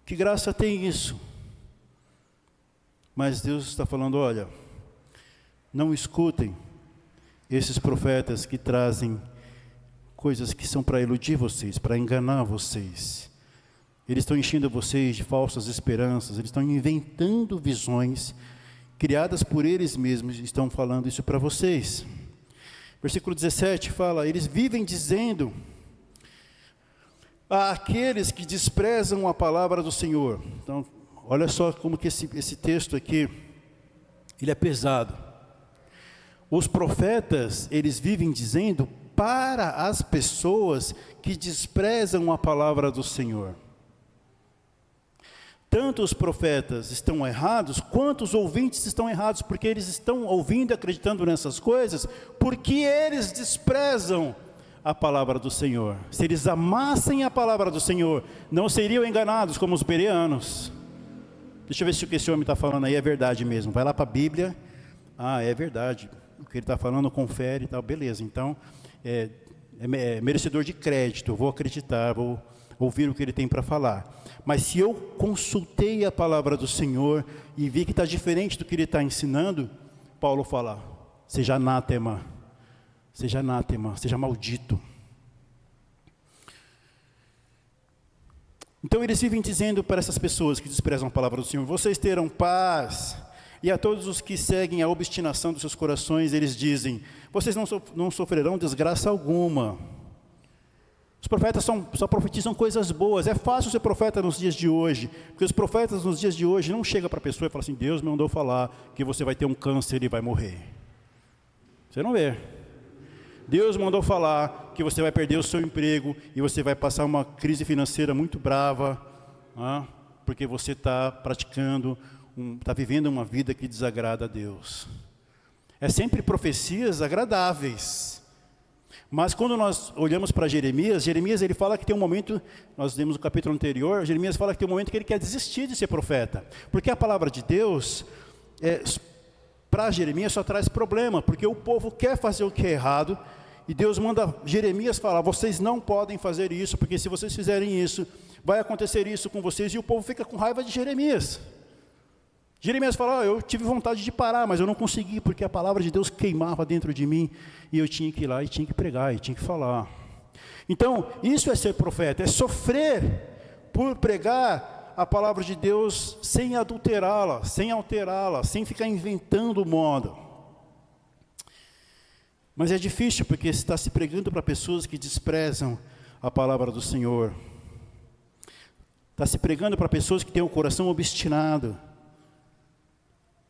que graça tem isso? Mas Deus está falando: olha, não escutem esses profetas que trazem coisas que são para iludir vocês, para enganar vocês. Eles estão enchendo vocês de falsas esperanças, eles estão inventando visões criadas por eles mesmos, e estão falando isso para vocês. Versículo 17 fala: eles vivem dizendo àqueles que desprezam a palavra do Senhor. Então, olha só como que esse texto aqui, ele é pesado. Os profetas, eles vivem dizendo para as pessoas que desprezam a palavra do Senhor. Tanto os profetas estão errados, quanto os ouvintes estão errados, porque eles estão ouvindo e acreditando nessas coisas, porque eles desprezam a palavra do Senhor. Se eles amassem a palavra do Senhor, não seriam enganados como os bereanos. Deixa eu ver se o que esse homem está falando aí é verdade mesmo. Vai lá para a Bíblia. Ah, é verdade. O que ele está falando, confere e tal. Beleza, então é merecedor de crédito. Eu vou acreditar, vou ouvir o que ele tem para falar. Mas se eu consultei a palavra do Senhor e vi que está diferente do que ele está ensinando, Paulo fala: seja anátema, seja maldito. Então eles vivem dizendo para essas pessoas que desprezam a palavra do Senhor: vocês terão paz. E a todos os que seguem a obstinação dos seus corações, eles dizem: vocês não sofrerão desgraça alguma. Os profetas só profetizam coisas boas. É fácil ser profeta nos dias de hoje, porque os profetas nos dias de hoje não chegam para a pessoa e falam assim: Deus me mandou falar que você vai ter um câncer e vai morrer. Você não vê. Deus mandou falar que você vai perder o seu emprego e você vai passar uma crise financeira muito brava, porque você está praticando, está vivendo uma vida que desagrada a Deus. É sempre profecias agradáveis. Mas quando nós olhamos para Jeremias, ele fala que tem um momento, nós vimos no capítulo anterior, Jeremias fala que tem um momento que ele quer desistir de ser profeta. Porque a palavra de Deus, para Jeremias só traz problema, porque o povo quer fazer o que é errado, e Deus manda Jeremias falar: vocês não podem fazer isso, porque se vocês fizerem isso, vai acontecer isso com vocês, e o povo fica com raiva de Jeremias. Jeremias fala: eu tive vontade de parar, mas eu não consegui, porque a palavra de Deus queimava dentro de mim, e eu tinha que ir lá, e tinha que pregar, e tinha que falar. Então, isso é ser profeta, é sofrer por pregar a palavra de Deus sem adulterá-la, sem alterá-la, sem ficar inventando moda. Mas é difícil, porque está se pregando para pessoas que desprezam a palavra do Senhor. Está se pregando para pessoas que têm o coração obstinado.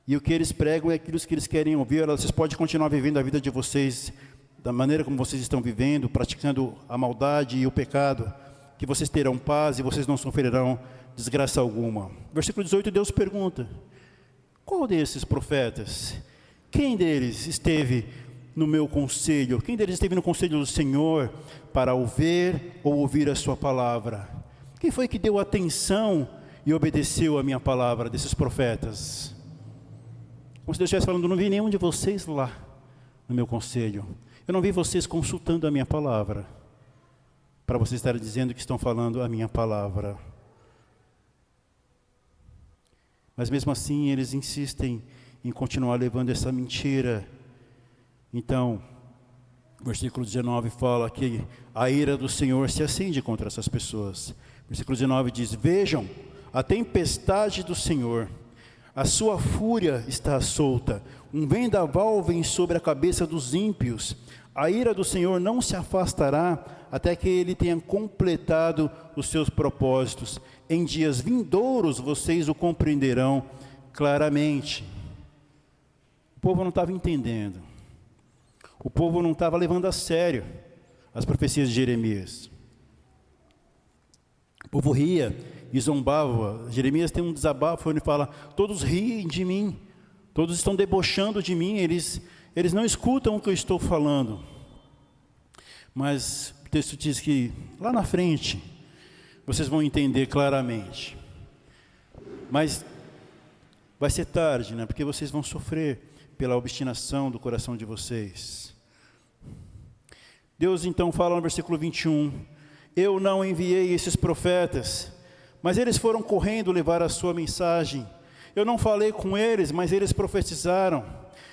E o que eles pregam é aquilo que eles querem ouvir. Vocês podem continuar vivendo a vida de vocês da maneira como vocês estão vivendo, praticando a maldade e o pecado, que vocês terão paz e vocês não sofrerão desgraça alguma. Versículo 18, Deus pergunta: qual desses profetas, quem deles esteve no meu conselho? Quem deles esteve no conselho do Senhor para ouvir ou ouvir a sua palavra? Quem foi que deu atenção e obedeceu a minha palavra desses profetas? Como se Deus estivesse falando: não vi nenhum de vocês lá no meu conselho. Eu não vi vocês consultando a minha palavra, para vocês estarem dizendo que estão falando a minha palavra. Mas mesmo assim eles insistem em continuar levando essa mentira. Então, o versículo 19 fala que a ira do Senhor se acende contra essas pessoas. Versículo 19 diz: vejam, a tempestade do Senhor, a sua fúria está solta, um vendaval vem sobre a cabeça dos ímpios. A ira do Senhor não se afastará até que ele tenha completado os seus propósitos. Em dias vindouros vocês o compreenderão claramente. O povo não estava entendendo. O povo não estava levando a sério as profecias de Jeremias. O povo ria e zombava. Jeremias tem um desabafo onde fala: todos riem de mim, todos estão debochando de mim, eles não escutam o que eu estou falando. Mas o texto diz que lá na frente vocês vão entender claramente. Mas vai ser tarde, né? Porque vocês vão sofrer pela obstinação do coração de vocês. Deus então fala no versículo 21: eu não enviei esses profetas, mas eles foram correndo levar a sua mensagem. Eu não falei com eles, mas eles profetizaram.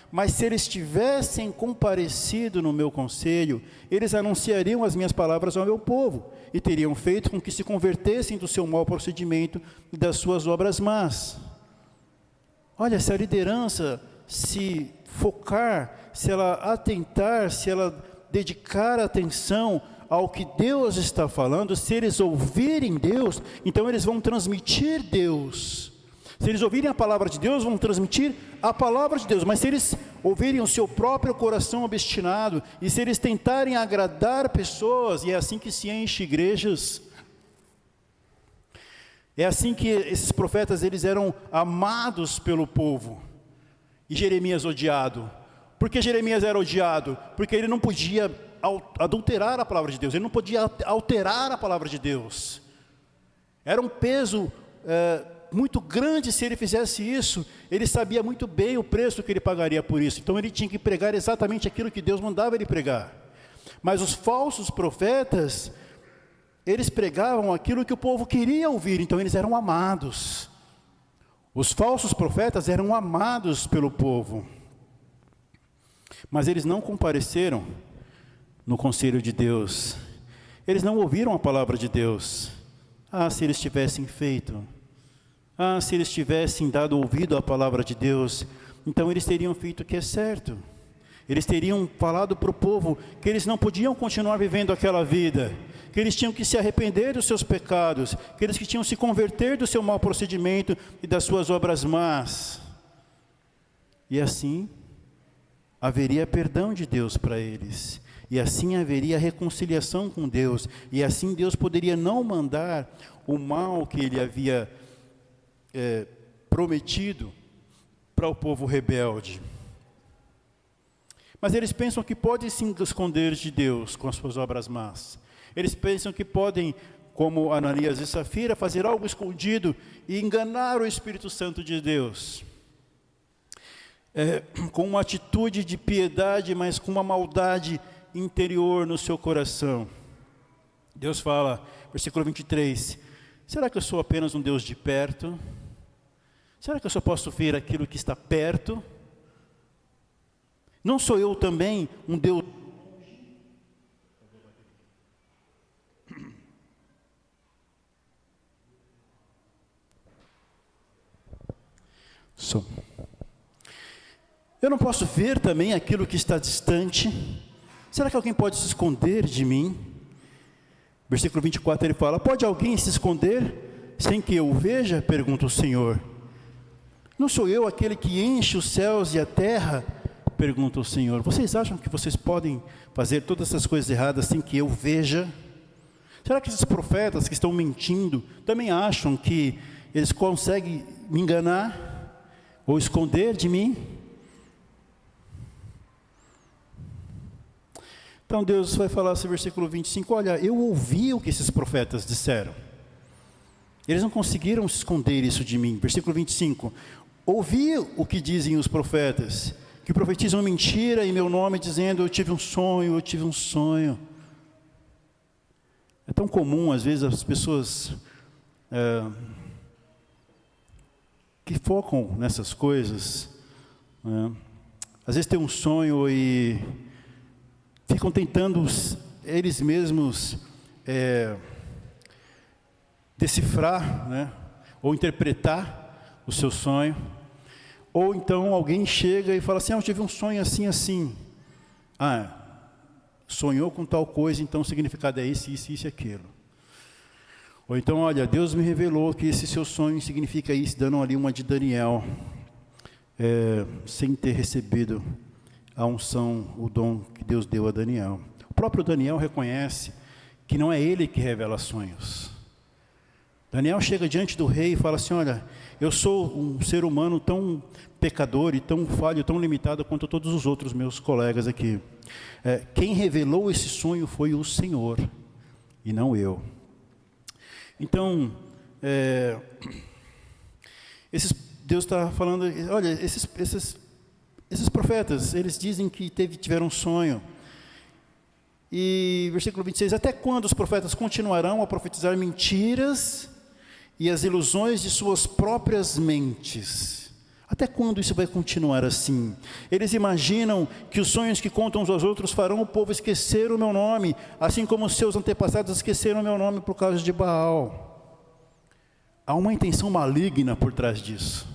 Mas se eles tivessem comparecido no meu conselho, eles anunciariam as minhas palavras ao meu povo, e teriam feito com que se convertessem do seu mau procedimento e das suas obras más. Olha, se a liderança se focar, se ela atentar, se ela dedicar atenção ao que Deus está falando, se eles ouvirem Deus, então eles vão transmitir Deus. Se eles ouvirem a palavra de Deus, vão transmitir a palavra de Deus. Mas se eles ouvirem o seu próprio coração obstinado, e se eles tentarem agradar pessoas, e é assim que se enche igrejas, é assim que esses profetas, eles eram amados pelo povo, e Jeremias odiado. Por que Jeremias era odiado? Porque ele não podia adulterar a palavra de Deus, ele não podia alterar a palavra de Deus. Era um peso muito grande se ele fizesse isso. Ele sabia muito bem o preço que ele pagaria por isso. Então ele tinha que pregar exatamente aquilo que Deus mandava ele pregar. Mas os falsos profetas, eles pregavam aquilo que o povo queria ouvir, então eles eram amados. Os falsos profetas eram amados pelo povo. Mas eles não compareceram no conselho de Deus. Eles não ouviram a palavra de Deus. Ah, se eles tivessem feito. Ah, se eles tivessem dado ouvido à palavra de Deus, então eles teriam feito o que é certo. Eles teriam falado para o povo que eles não podiam continuar vivendo aquela vida, que eles tinham que se arrepender dos seus pecados, que eles tinham que se converter do seu mau procedimento e das suas obras más. E assim haveria perdão de Deus para eles, e assim haveria reconciliação com Deus, e assim Deus poderia não mandar o mal que ele havia prometido para o povo rebelde. Mas eles pensam que podem se esconder de Deus com as suas obras más. Eles pensam que podem, como Ananias e Safira, fazer algo escondido e enganar o Espírito Santo de Deus. Com uma atitude de piedade, mas com uma maldade interior no seu coração. Deus fala, versículo 23, será que eu sou apenas um Deus de perto? Será que eu só posso ver aquilo que está perto? Não sou eu também um Deus? Sou. Eu não posso ver também aquilo que está distante? Será que alguém pode se esconder de mim? Versículo 24 ele fala: pode alguém se esconder sem que eu o veja? Pergunta o Senhor. Não sou eu aquele que enche os céus e a terra? Pergunta o Senhor. Vocês acham que vocês podem fazer todas essas coisas erradas sem que eu veja? Será que esses profetas que estão mentindo também acham que eles conseguem me enganar ou esconder de mim? Então Deus vai falar esse versículo 25, olha, eu ouvi o que esses profetas disseram. Eles não conseguiram esconder isso de mim. Versículo 25, ouvi o que dizem os profetas, que profetizam mentira em meu nome, dizendo, eu tive um sonho, eu tive um sonho. É tão comum, às vezes, as pessoas que focam nessas coisas, às vezes tem um sonho e ficam tentando eles mesmos decifrar, ou interpretar o seu sonho. Ou então alguém chega e fala assim, eu tive um sonho assim, assim. Sonhou com tal coisa, então o significado é esse, isso, isso e aquilo. Ou então, olha, Deus me revelou que esse seu sonho significa isso, dando ali uma de Daniel, sem ter recebido a unção, o dom que Deus deu a Daniel. O próprio Daniel reconhece que não é ele que revela sonhos. Daniel chega diante do rei e fala assim, olha, eu sou um ser humano tão pecador e tão falho, tão limitado quanto todos os outros meus colegas aqui. Quem revelou esse sonho foi o Senhor, e não eu. Então, Deus está falando, olha, esses profetas, eles dizem que tiveram um sonho. E versículo 26, até quando os profetas continuarão a profetizar mentiras e as ilusões de suas próprias mentes? Até quando isso vai continuar assim? Eles imaginam que os sonhos que contam uns aos outros farão o povo esquecer o meu nome, assim como os seus antepassados esqueceram o meu nome por causa de Baal. Há uma intenção maligna por trás disso.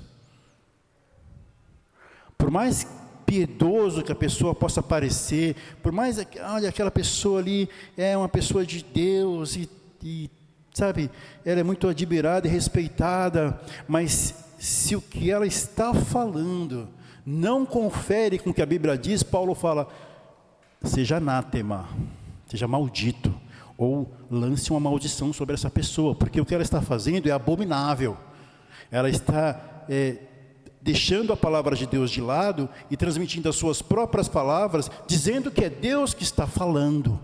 Por mais piedoso que a pessoa possa parecer, por mais, olha, aquela pessoa ali é uma pessoa de Deus e sabe, ela é muito admirada e respeitada, mas se o que ela está falando não confere com o que a Bíblia diz, Paulo fala, seja anátema, seja maldito, ou lance uma maldição sobre essa pessoa, porque o que ela está fazendo é abominável. Ela está deixando a palavra de Deus de lado e transmitindo as suas próprias palavras, dizendo que é Deus que está falando.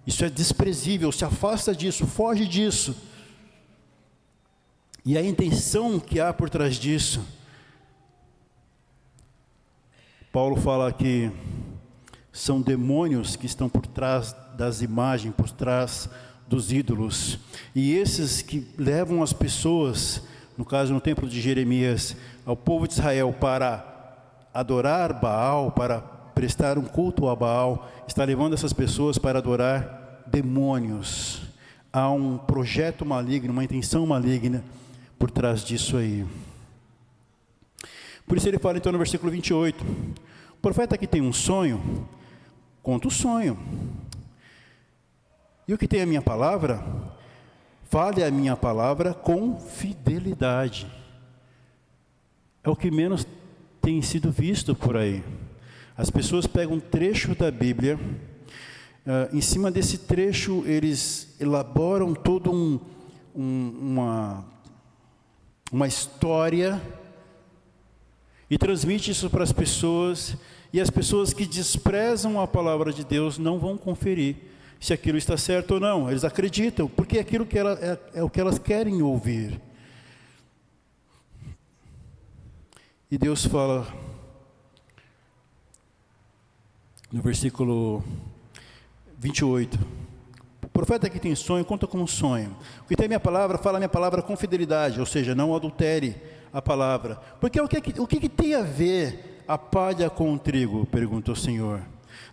Isso é desprezível, se afasta disso, foge disso. E a intenção que há por trás disso, Paulo fala que são demônios que estão por trás das imagens, por trás dos ídolos. E esses que levam as pessoas, no caso no templo de Jeremias, ao povo de Israel para adorar Baal, para prestar um culto a Baal, está levando essas pessoas para adorar demônios. Há um projeto maligno, uma intenção maligna por trás disso aí. Por isso ele fala então no versículo 28, o profeta que tem um sonho, conta o sonho. E o que tem a minha palavra, fale a minha palavra com fidelidade. É o que menos tem sido visto por aí. As pessoas pegam um trecho da Bíblia, em cima desse trecho eles elaboram todo uma história e transmite isso para as pessoas, e as pessoas que desprezam a palavra de Deus não vão conferir se aquilo está certo ou não. Eles acreditam, porque aquilo que é o que elas querem ouvir. E Deus fala no versículo 28, o profeta que tem sonho, conta com um sonho. O que tem a minha palavra, fala a minha palavra com fidelidade, ou seja, não adultere a palavra. Porque o que tem a ver a palha com o trigo? Pergunta o Senhor.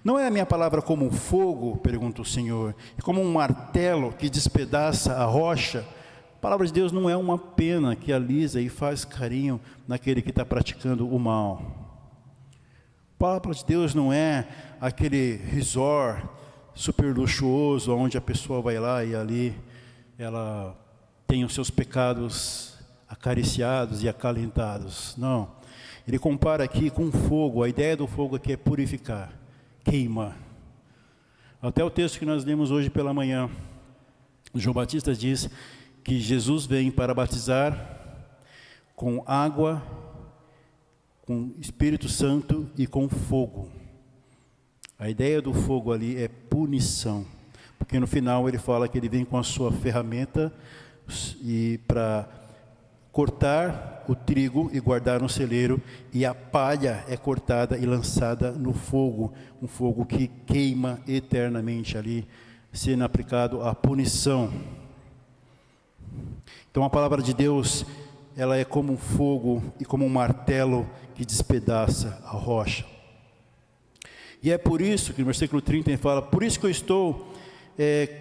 Não é a minha palavra como um fogo? Pergunta o Senhor. E como um martelo que despedaça a rocha? A palavra de Deus não é uma pena que alisa e faz carinho naquele que está praticando o mal. A palavra de Deus não é aquele resort super luxuoso, onde a pessoa vai lá e ali ela tem os seus pecados acariciados e acalentados. Não. Ele compara aqui com fogo. A ideia do fogo aqui é purificar, queimar. Até o texto que nós lemos hoje pela manhã, João Batista diz que Jesus vem para batizar com água, com Espírito Santo e com fogo. A ideia do fogo ali é punição, porque no final ele fala que ele vem com a sua ferramenta e para cortar o trigo e guardar no celeiro, e a palha é cortada e lançada no fogo, um fogo que queima eternamente ali, sendo aplicado a punição. Então a palavra de Deus, ela é como um fogo e como um martelo que despedaça a rocha. E é por isso que no versículo 30 ele fala: por isso que eu estou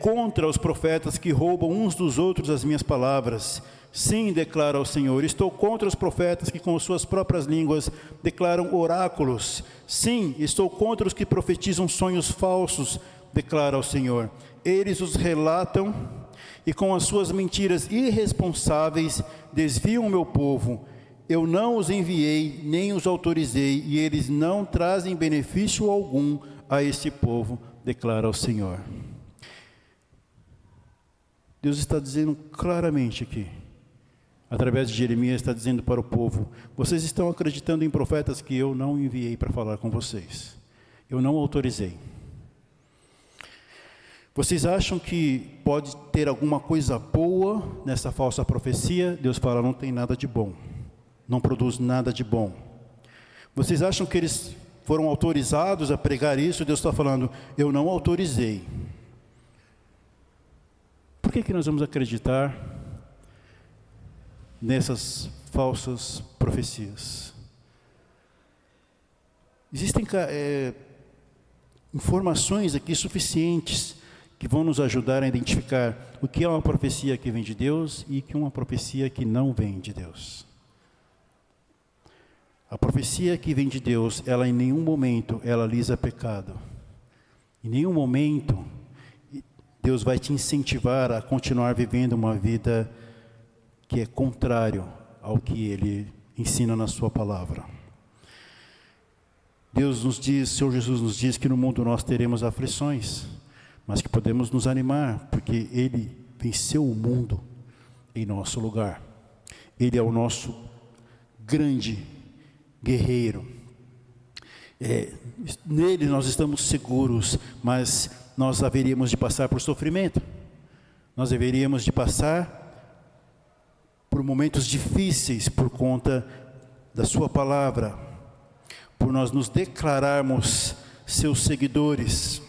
contra os profetas que roubam uns dos outros as minhas palavras. Sim, declara o Senhor, estou contra os profetas que com suas próprias línguas declaram oráculos. Sim, estou contra os que profetizam sonhos falsos, declara o Senhor. Eles os relatam e com as suas mentiras irresponsáveis desviam o meu povo. Eu não os enviei, nem os autorizei, e eles não trazem benefício algum a este povo, declara o Senhor. Deus está dizendo claramente aqui, através de Jeremias, está dizendo para o povo: vocês estão acreditando em profetas que eu não enviei para falar com vocês, eu não autorizei. Vocês acham que pode ter alguma coisa boa nessa falsa profecia? Deus fala: não tem nada de bom, não produz nada de bom. Vocês acham que eles foram autorizados a pregar isso? Deus está falando: eu não autorizei. Por que nós vamos acreditar nessas falsas profecias? Existem informações aqui suficientes que vão nos ajudar a identificar o que é uma profecia que vem de Deus e o que é uma profecia que não vem de Deus. A profecia que vem de Deus, ela em nenhum momento ela alisa pecado. Em nenhum momento Deus vai te incentivar a continuar vivendo uma vida que é contrário ao que Ele ensina na sua palavra. Deus nos diz, Senhor Jesus nos diz que no mundo nós teremos aflições, mas que podemos nos animar, porque Ele venceu o mundo em nosso lugar. Ele é o nosso grande guerreiro. Nele nós estamos seguros, mas nós haveríamos de passar por sofrimento. Nós haveríamos de passar por momentos difíceis por conta da sua palavra, por nós nos declararmos seus seguidores.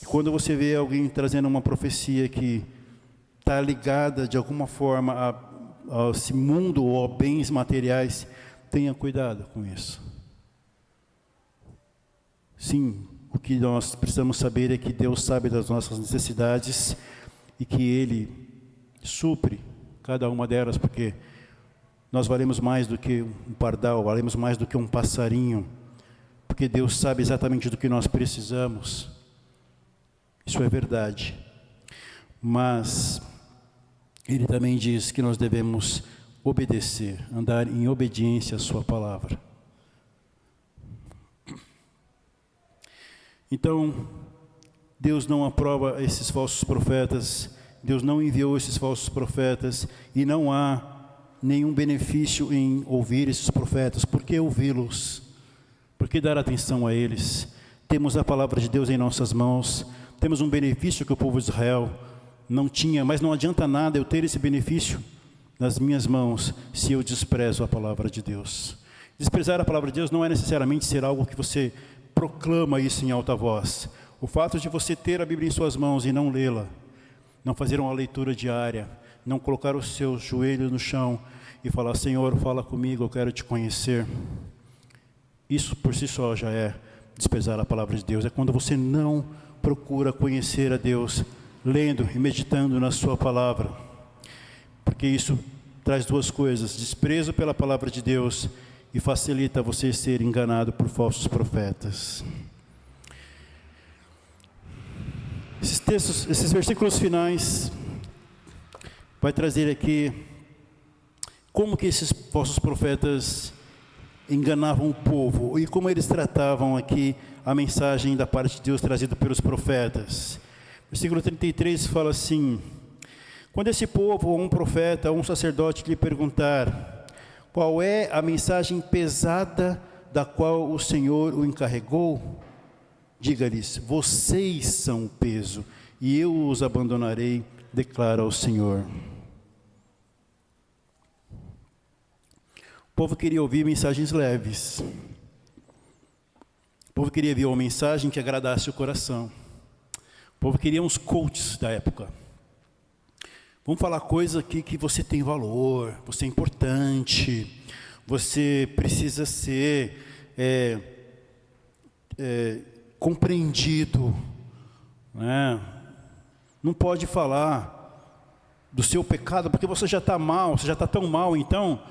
Quando você vê alguém trazendo uma profecia que está ligada de alguma forma a esse mundo ou a bens materiais, tenha cuidado com isso. Sim, o que nós precisamos saber é que Deus sabe das nossas necessidades e que Ele supre cada uma delas, porque nós valemos mais do que um pardal, valemos mais do que um passarinho, porque Deus sabe exatamente do que nós precisamos. Isso é verdade. Mas Ele também diz que nós devemos obedecer, andar em obediência à sua palavra. Então, Deus não aprova esses falsos profetas, Deus não enviou esses falsos profetas, e não há nenhum benefício em ouvir esses profetas. Por que ouvi-los? Por que dar atenção a eles? Temos a palavra de Deus em nossas mãos, temos um benefício que o povo de Israel não tinha, mas não adianta nada eu ter esse benefício nas minhas mãos se eu desprezo a palavra de Deus. Desprezar a palavra de Deus não é necessariamente ser algo que você proclama isso em alta voz. O fato de você ter a Bíblia em suas mãos e não lê-la, não fazer uma leitura diária, não colocar os seus joelhos no chão e falar: Senhor, fala comigo, eu quero te conhecer. Isso por si só já é desprezar a palavra de Deus. É quando você não procura conhecer a Deus, lendo e meditando na sua palavra. Porque isso traz duas coisas: desprezo pela palavra de Deus e facilita você ser enganado por falsos profetas. Esses versículos finais vai trazer aqui como que esses falsos profetas enganavam o povo e como eles tratavam aqui a mensagem da parte de Deus trazida pelos profetas. Versículo 33 fala assim: quando esse povo, ou um profeta, ou um sacerdote lhe perguntar qual é a mensagem pesada da qual o Senhor o encarregou, diga-lhes: vocês são o peso, e eu os abandonarei, declara o Senhor. O povo queria ouvir mensagens leves. O povo queria ouvir uma mensagem que agradasse o coração. O povo queria uns coaches da época. Vamos falar coisa aqui que você tem valor, você é importante, você precisa ser compreendido, né? Não pode falar do seu pecado, porque você já está mal, você já está tão mal, então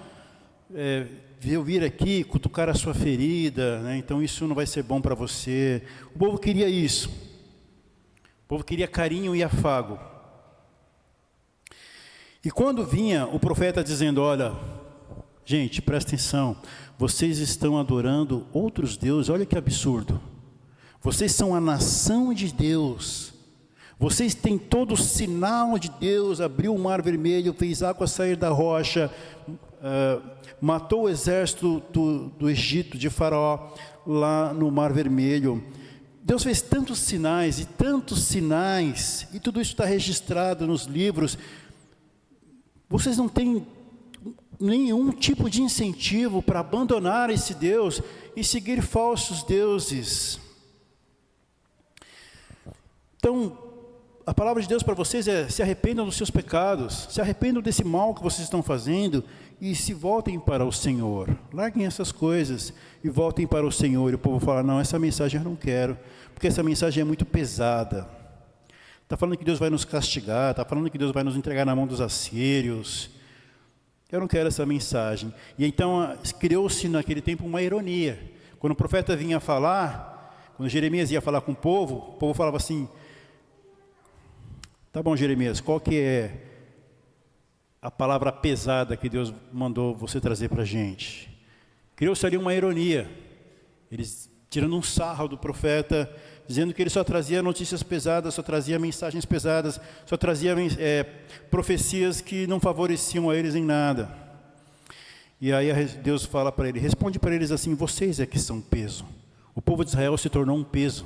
eu vir aqui, cutucar a sua ferida, né? Então isso não vai ser bom para você. O povo queria isso. O povo queria carinho e afago. E quando vinha o profeta dizendo: olha, gente, presta atenção, vocês estão adorando outros deuses, olha que absurdo. Vocês são a nação de Deus. Vocês têm todo o sinal de Deus, abriu o mar vermelho, fez água sair da rocha, matou o exército do Egito, de Faraó, lá no mar vermelho. Deus fez tantos sinais, e tudo isso está registrado nos livros. Vocês não têm nenhum tipo de incentivo para abandonar esse Deus e seguir falsos deuses. Então, a palavra de Deus para vocês é: se arrependam dos seus pecados, se arrependam desse mal que vocês estão fazendo e se voltem para o Senhor. Larguem essas coisas e voltem para o Senhor. E o povo fala: não, essa mensagem eu não quero, porque essa mensagem é muito pesada. Está falando que Deus vai nos castigar, está falando que Deus vai nos entregar na mão dos assírios. Eu não quero essa mensagem. E então criou-se naquele tempo uma ironia. Quando o profeta vinha falar, quando Jeremias ia falar com o povo falava assim: tá bom, Jeremias, qual que é a palavra pesada que Deus mandou você trazer para a gente? Criou-se ali uma ironia. Eles tirando um sarro do profeta, dizendo que ele só trazia notícias pesadas, só trazia mensagens pesadas, só trazia profecias que não favoreciam a eles em nada. E aí Deus fala para ele, responde para eles assim: vocês é que são peso. O povo de Israel se tornou um peso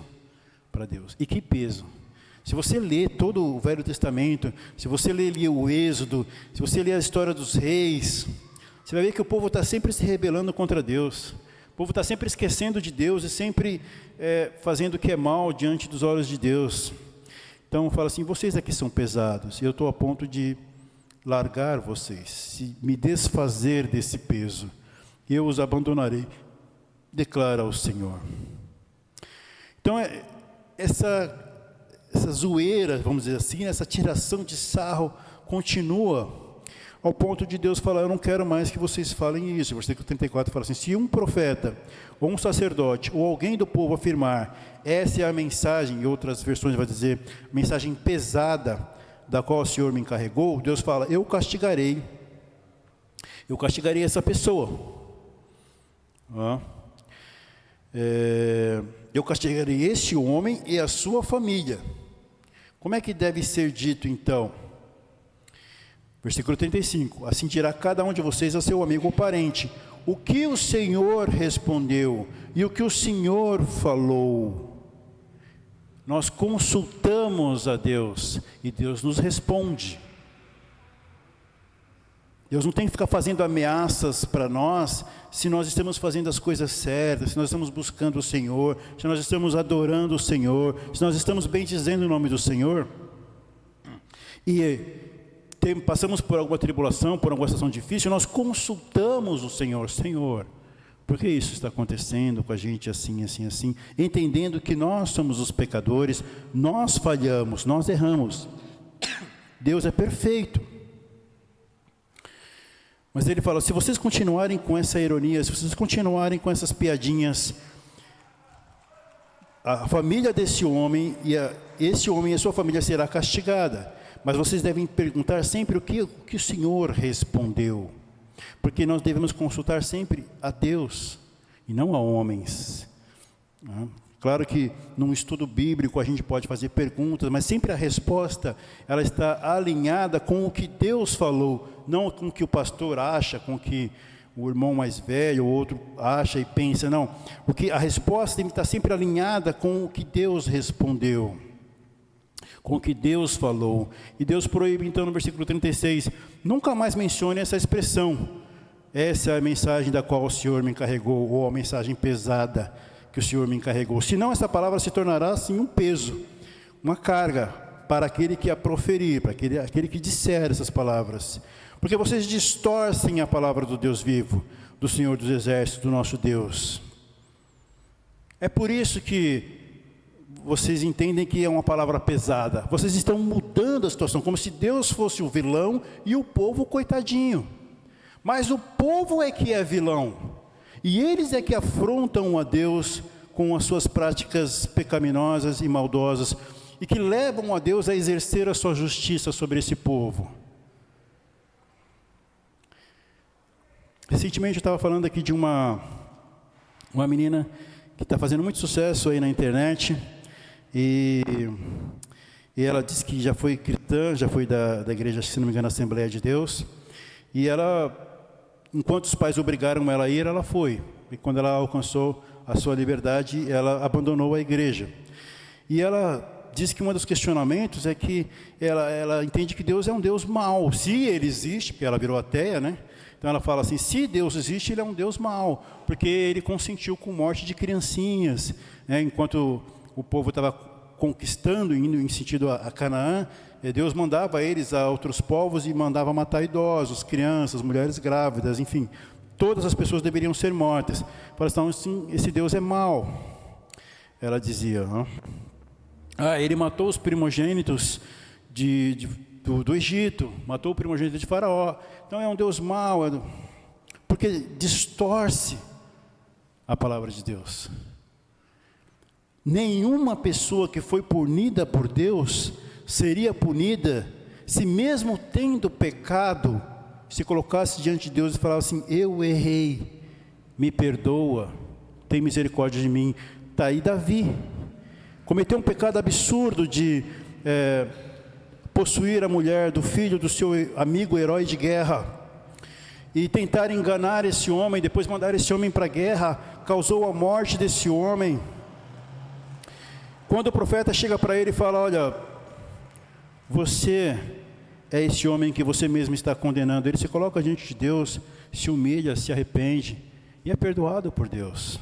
para Deus. E que peso? Se você lê todo o Velho Testamento, se você lê ali o Êxodo, se você lê a história dos reis, você vai ver que o povo está sempre se rebelando contra Deus. O povo está sempre esquecendo de Deus e sempre fazendo o que é mal diante dos olhos de Deus. Então fala assim: vocês aqui são pesados, e eu estou a ponto de largar vocês, me desfazer desse peso, e eu os abandonarei, declara o Senhor. Então essa zoeira, vamos dizer assim, essa tiração de sarro continua, ao ponto de Deus falar: eu não quero mais que vocês falem isso. Versículo 34 fala assim: se um profeta, ou um sacerdote, ou alguém do povo afirmar, essa é a mensagem, em outras versões vai dizer, mensagem pesada, da qual o Senhor me encarregou, Deus fala: eu castigarei essa pessoa. Eu castigarei esse homem e a sua família. Como é que deve ser dito então? Versículo 35, assim dirá cada um de vocês a seu amigo ou parente: o que o Senhor respondeu e o que o Senhor falou. Nós consultamos a Deus e Deus nos responde. Deus não tem que ficar fazendo ameaças para nós, se nós estamos fazendo as coisas certas, se nós estamos buscando o Senhor, se nós estamos adorando o Senhor, se nós estamos bendizendo o nome do Senhor. E passamos por alguma tribulação, por alguma situação difícil, nós consultamos o Senhor: Senhor, por que isso está acontecendo com a gente assim, assim, assim? Entendendo que nós somos os pecadores, nós falhamos, nós erramos. Deus é perfeito. Mas ele fala: se vocês continuarem com essa ironia, se vocês continuarem com essas piadinhas, a família desse homem, esse homem e a sua família será castigada. Mas vocês devem perguntar sempre o que o Senhor respondeu. Porque nós devemos consultar sempre a Deus e não a homens. Claro que num estudo bíblico a gente pode fazer perguntas, mas sempre a resposta ela está alinhada com o que Deus falou, não com o que o pastor acha, com o que o irmão mais velho ou outro acha e pensa, não. A resposta tem que estar sempre alinhada com o que Deus respondeu, com o que Deus falou. E Deus proíbe então no versículo 36, nunca mais mencione essa expressão. Essa é a mensagem da qual o Senhor me encarregou, ou a mensagem pesada que o Senhor me encarregou. Senão essa palavra se tornará assim um peso, uma carga para aquele que a proferir, para aquele que disser essas palavras. Porque vocês distorcem a palavra do Deus vivo, do Senhor dos Exércitos, do nosso Deus. É por isso que vocês entendem que é uma palavra pesada. Vocês estão mudando a situação, como se Deus fosse o vilão e o povo coitadinho. Mas o povo é que é vilão. E eles é que afrontam a Deus com as suas práticas pecaminosas e maldosas, e que levam a Deus a exercer a sua justiça sobre esse povo. Recentemente eu estava falando aqui de uma menina que está fazendo muito sucesso aí na internet, e ela disse que já foi cristã, já foi da igreja, se não me engano, Assembleia de Deus, e ela, enquanto os pais obrigaram ela a ir, ela foi, e quando ela alcançou a sua liberdade, ela abandonou a igreja. E ela diz que um dos questionamentos é que ela entende que Deus é um Deus mau, se ele existe, porque ela virou ateia, né? Então ela fala assim, se Deus existe, ele é um Deus mau, porque ele consentiu com morte de criancinhas, né? Enquanto o povo estava conquistando, indo em sentido a Canaã, Deus mandava eles a outros povos e mandava matar idosos, crianças, mulheres grávidas, enfim, todas as pessoas deveriam ser mortas. Fala assim, esse Deus é mau. Ela dizia, ele matou os primogênitos do Egito, matou o primogênito de Faraó, então é um Deus mau, porque distorce a palavra de Deus. Nenhuma pessoa que foi punida por Deus seria punida se mesmo tendo pecado, se colocasse diante de Deus e falasse assim, eu errei, me perdoa, tem misericórdia de mim. Está aí Davi, cometeu um pecado absurdo de possuir a mulher do filho do seu amigo herói de guerra, e tentar enganar esse homem, depois mandar esse homem para a guerra, causou a morte desse homem. Quando o profeta chega para ele e fala, olha, você é esse homem que você mesmo está condenando, ele se coloca diante de Deus, se humilha, se arrepende, e é perdoado por Deus.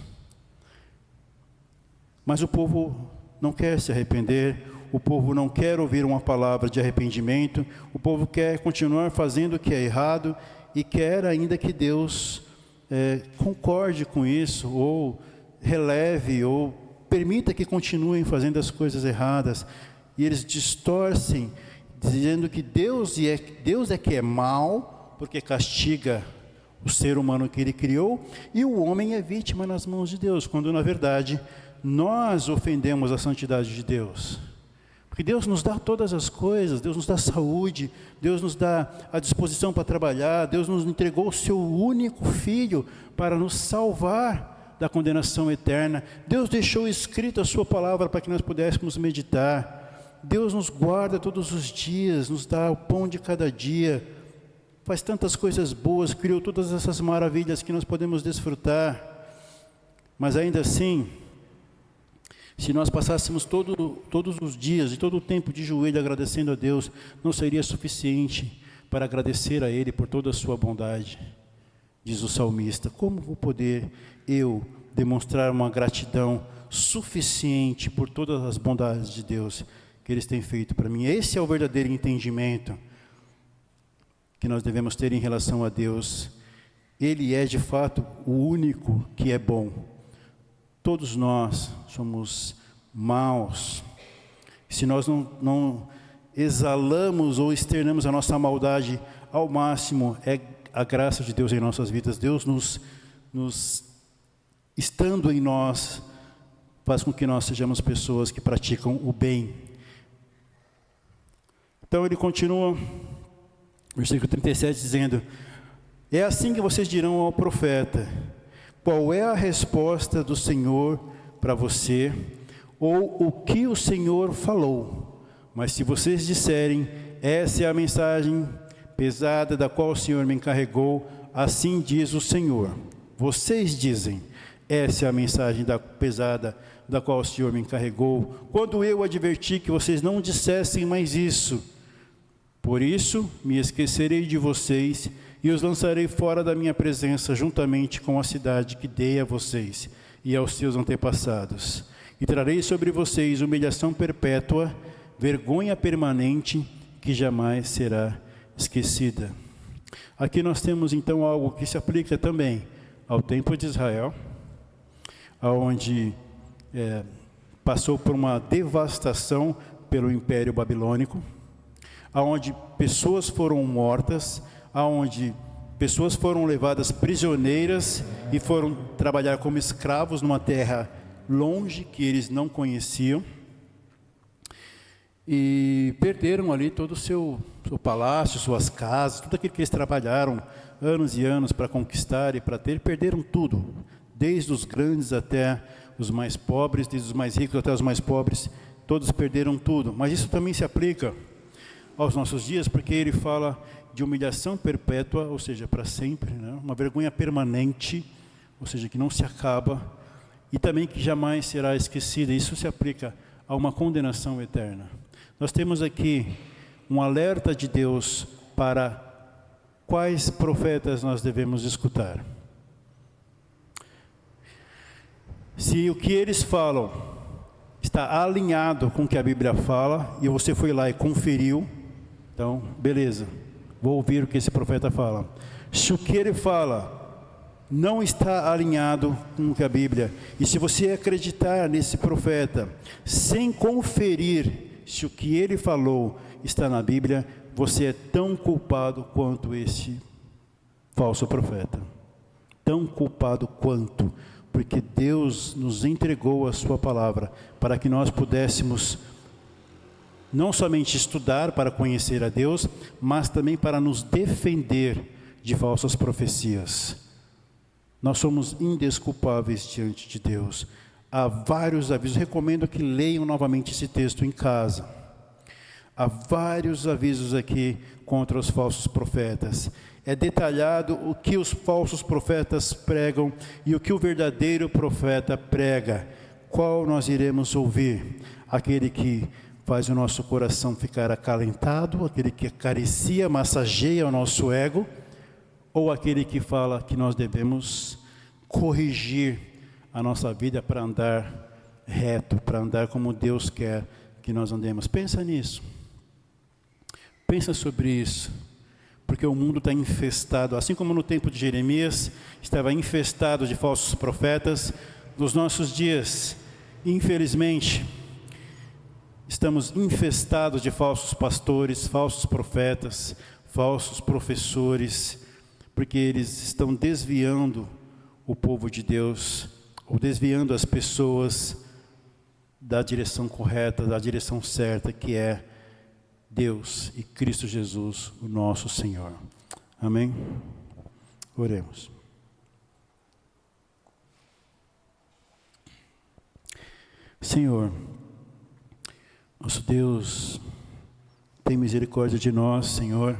Mas o povo não quer se arrepender, o povo não quer ouvir uma palavra de arrependimento, o povo quer continuar fazendo o que é errado, e quer ainda que Deus concorde com isso, ou releve, ou permita que continuem fazendo as coisas erradas, e eles distorcem, dizendo que Deus é que é mau, porque castiga o ser humano que ele criou, e o homem é vítima nas mãos de Deus, quando na verdade nós ofendemos a santidade de Deus. Porque Deus nos dá todas as coisas, Deus nos dá saúde, Deus nos dá a disposição para trabalhar, Deus nos entregou o seu único Filho para nos salvar da condenação eterna. Deus deixou escrito a sua palavra para que nós pudéssemos meditar. Deus nos guarda todos os dias, nos dá o pão de cada dia, faz tantas coisas boas, criou todas essas maravilhas que nós podemos desfrutar. Mas ainda assim, se nós passássemos todos os dias e todo o tempo de joelho agradecendo a Deus, não seria suficiente para agradecer a Ele por toda a sua bondade. Diz o salmista, como vou poder eu demonstrar uma gratidão suficiente por todas as bondades de Deus que eles têm feito para mim? Esse é o verdadeiro entendimento que nós devemos ter em relação a Deus. Ele é de fato o único que é bom. Todos nós somos maus. Se nós não exalamos ou externamos a nossa maldade ao máximo, é a graça de Deus em nossas vidas. Deus estando em nós, faz com que nós sejamos pessoas que praticam o bem. Então ele continua, versículo 37, dizendo: é assim que vocês dirão ao profeta: qual é a resposta do Senhor para você, ou o que o Senhor falou? Mas se vocês disserem: essa é a mensagem pesada da qual o Senhor me encarregou, assim diz o Senhor. Vocês dizem: essa é a mensagem pesada da qual o Senhor me encarregou, quando eu adverti que vocês não dissessem mais isso. Por isso me esquecerei de vocês e os lançarei fora da minha presença, juntamente com a cidade que dei a vocês e aos seus antepassados. E trarei sobre vocês humilhação perpétua, vergonha permanente, que jamais será esquecida. Aqui nós temos então algo que se aplica também ao tempo de Israel, onde passou por uma devastação pelo Império Babilônico, onde pessoas foram mortas, onde pessoas foram levadas prisioneiras e foram trabalhar como escravos numa terra longe que eles não conheciam, e perderam ali todo o seu palácio, suas casas, tudo aquilo que eles trabalharam anos e anos para conquistar e para ter, perderam tudo, desde os grandes até os mais pobres, desde os mais ricos até os mais pobres, todos perderam tudo. Mas isso também se aplica aos nossos dias, porque ele fala de humilhação perpétua, ou seja, para sempre, né? Uma vergonha permanente, ou seja, que não se acaba, e também que jamais será esquecida. Isso se aplica a uma condenação eterna. Nós temos aqui um alerta de Deus para quais profetas nós devemos escutar. Se o que eles falam está alinhado com o que a Bíblia fala, e você foi lá e conferiu, então, beleza, vou ouvir o que esse profeta fala. Se o que ele fala não está alinhado com o que a Bíblia, e se você acreditar nesse profeta, sem conferir se o que ele falou está na Bíblia, você é tão culpado quanto esse falso profeta. Tão culpado quanto, porque Deus nos entregou a sua palavra, para que nós pudéssemos não somente estudar para conhecer a Deus, mas também para nos defender de falsas profecias. Nós somos indesculpáveis diante de Deus. Há vários avisos, recomendo que leiam novamente esse texto em casa. Há vários avisos aqui contra os falsos profetas. É detalhado o que os falsos profetas pregam e o que o verdadeiro profeta prega. Qual nós iremos ouvir? Aquele que faz o nosso coração ficar acalentado, aquele que acaricia, massageia o nosso ego, ou aquele que fala que nós devemos corrigir a nossa vida para andar reto, para andar como Deus quer que nós andemos. Pensa nisso. Pensa sobre isso. Porque o mundo está infestado, assim como no tempo de Jeremias, estava infestado de falsos profetas. Nos nossos dias, infelizmente, estamos infestados de falsos pastores, falsos profetas, falsos professores, porque eles estão desviando o povo de Deus, ou desviando as pessoas da direção correta, da direção certa, que é Deus e Cristo Jesus, o nosso Senhor. Amém? Oremos. Senhor, nosso Deus, tem misericórdia de nós, Senhor,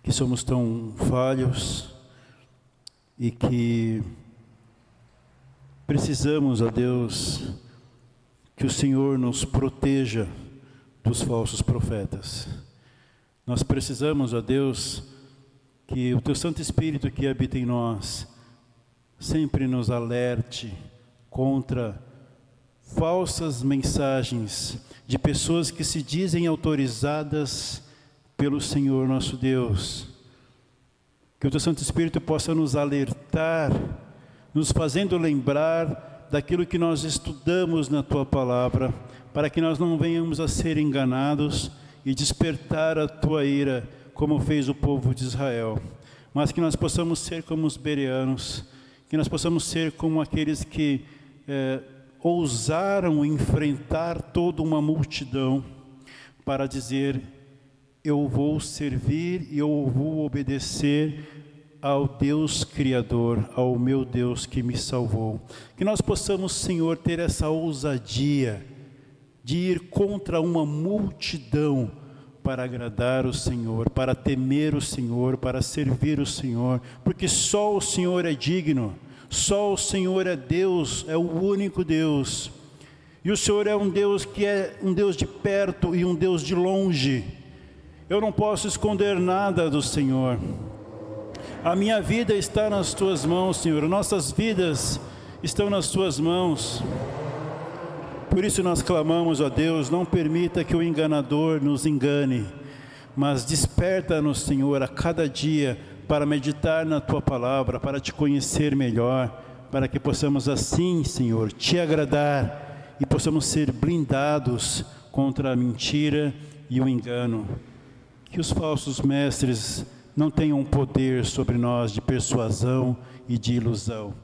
que somos tão falhos e que precisamos, ó Deus, que o Senhor nos proteja dos falsos profetas. Nós precisamos, ó Deus, que o Teu Santo Espírito que habita em nós sempre nos alerte contra falsas mensagens de pessoas que se dizem autorizadas pelo Senhor nosso Deus. Que o Teu Santo Espírito possa nos alertar, nos fazendo lembrar daquilo que nós estudamos na Tua Palavra, para que nós não venhamos a ser enganados e despertar a Tua ira, como fez o povo de Israel. Mas que nós possamos ser como os bereanos, que nós possamos ser como aqueles que ousaram enfrentar toda uma multidão para dizer: eu vou servir e eu vou obedecer ao Deus Criador, ao meu Deus que me salvou. Que nós possamos, Senhor, ter essa ousadia de ir contra uma multidão para agradar o Senhor, para temer o Senhor, para servir o Senhor, porque só o Senhor é digno, só o Senhor é Deus, é o único Deus. E o Senhor é um Deus que é um Deus de perto e um Deus de longe. Eu não posso esconder nada do Senhor. A minha vida está nas Tuas mãos, Senhor. Nossas vidas estão nas Tuas mãos. Por isso nós clamamos, ó Deus, não permita que o enganador nos engane, mas desperta-nos, Senhor, a cada dia para meditar na Tua palavra, para Te conhecer melhor, para que possamos assim, Senhor, Te agradar e possamos ser blindados contra a mentira e o engano. Que os falsos mestres não tenham poder sobre nós de persuasão e de ilusão,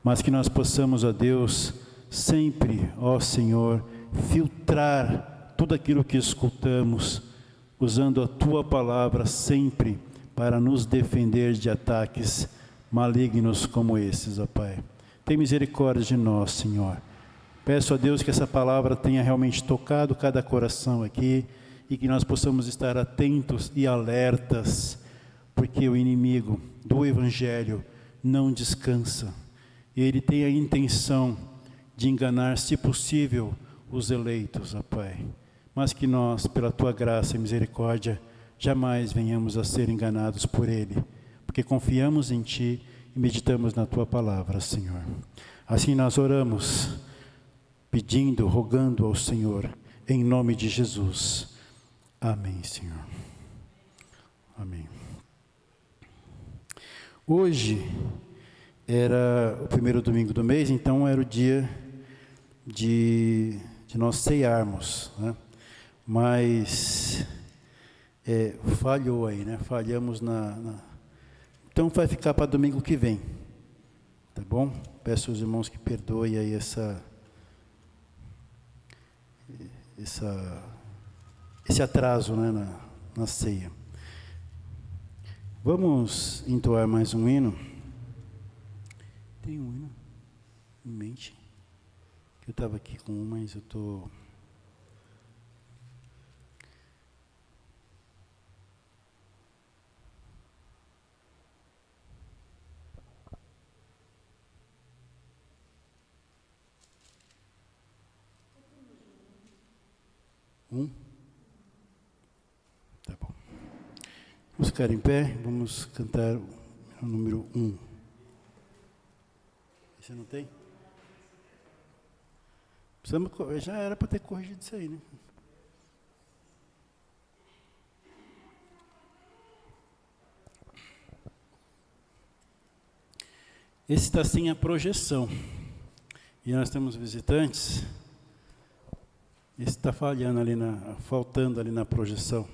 mas que nós possamos, ó Deus, sempre, ó Senhor, filtrar tudo aquilo que escutamos, usando a Tua palavra sempre para nos defender de ataques malignos como esses, ó Pai. Tem misericórdia de nós, Senhor. Peço a Deus que essa palavra tenha realmente tocado cada coração aqui e que nós possamos estar atentos e alertas, porque o inimigo do Evangelho não descansa. Ele tem a intenção de enganar, se possível, os eleitos, ó Pai. Mas que nós, pela Tua graça e misericórdia, jamais venhamos a ser enganados por ele, porque confiamos em Ti e meditamos na Tua palavra, Senhor. Assim nós oramos, pedindo, rogando ao Senhor, em nome de Jesus. Amém, Senhor. Amém. Hoje era o primeiro domingo do mês, então era o dia de nós ceiarmos, né? Mas falhou aí, né? Falhamos Então vai ficar para domingo que vem, tá bom? Peço aos irmãos que perdoem aí esse atraso, né, na ceia. Vamos entoar mais um hino. Tem um hino em mente? Eu estava aqui com um, mas eu estou... Tá bom. Vamos ficar em pé, vamos cantar o número 1. Você não tem? Já era para ter corrigido isso aí, né? Esse está sem a projeção. E nós temos visitantes. Esse está falhando ali faltando ali na projeção.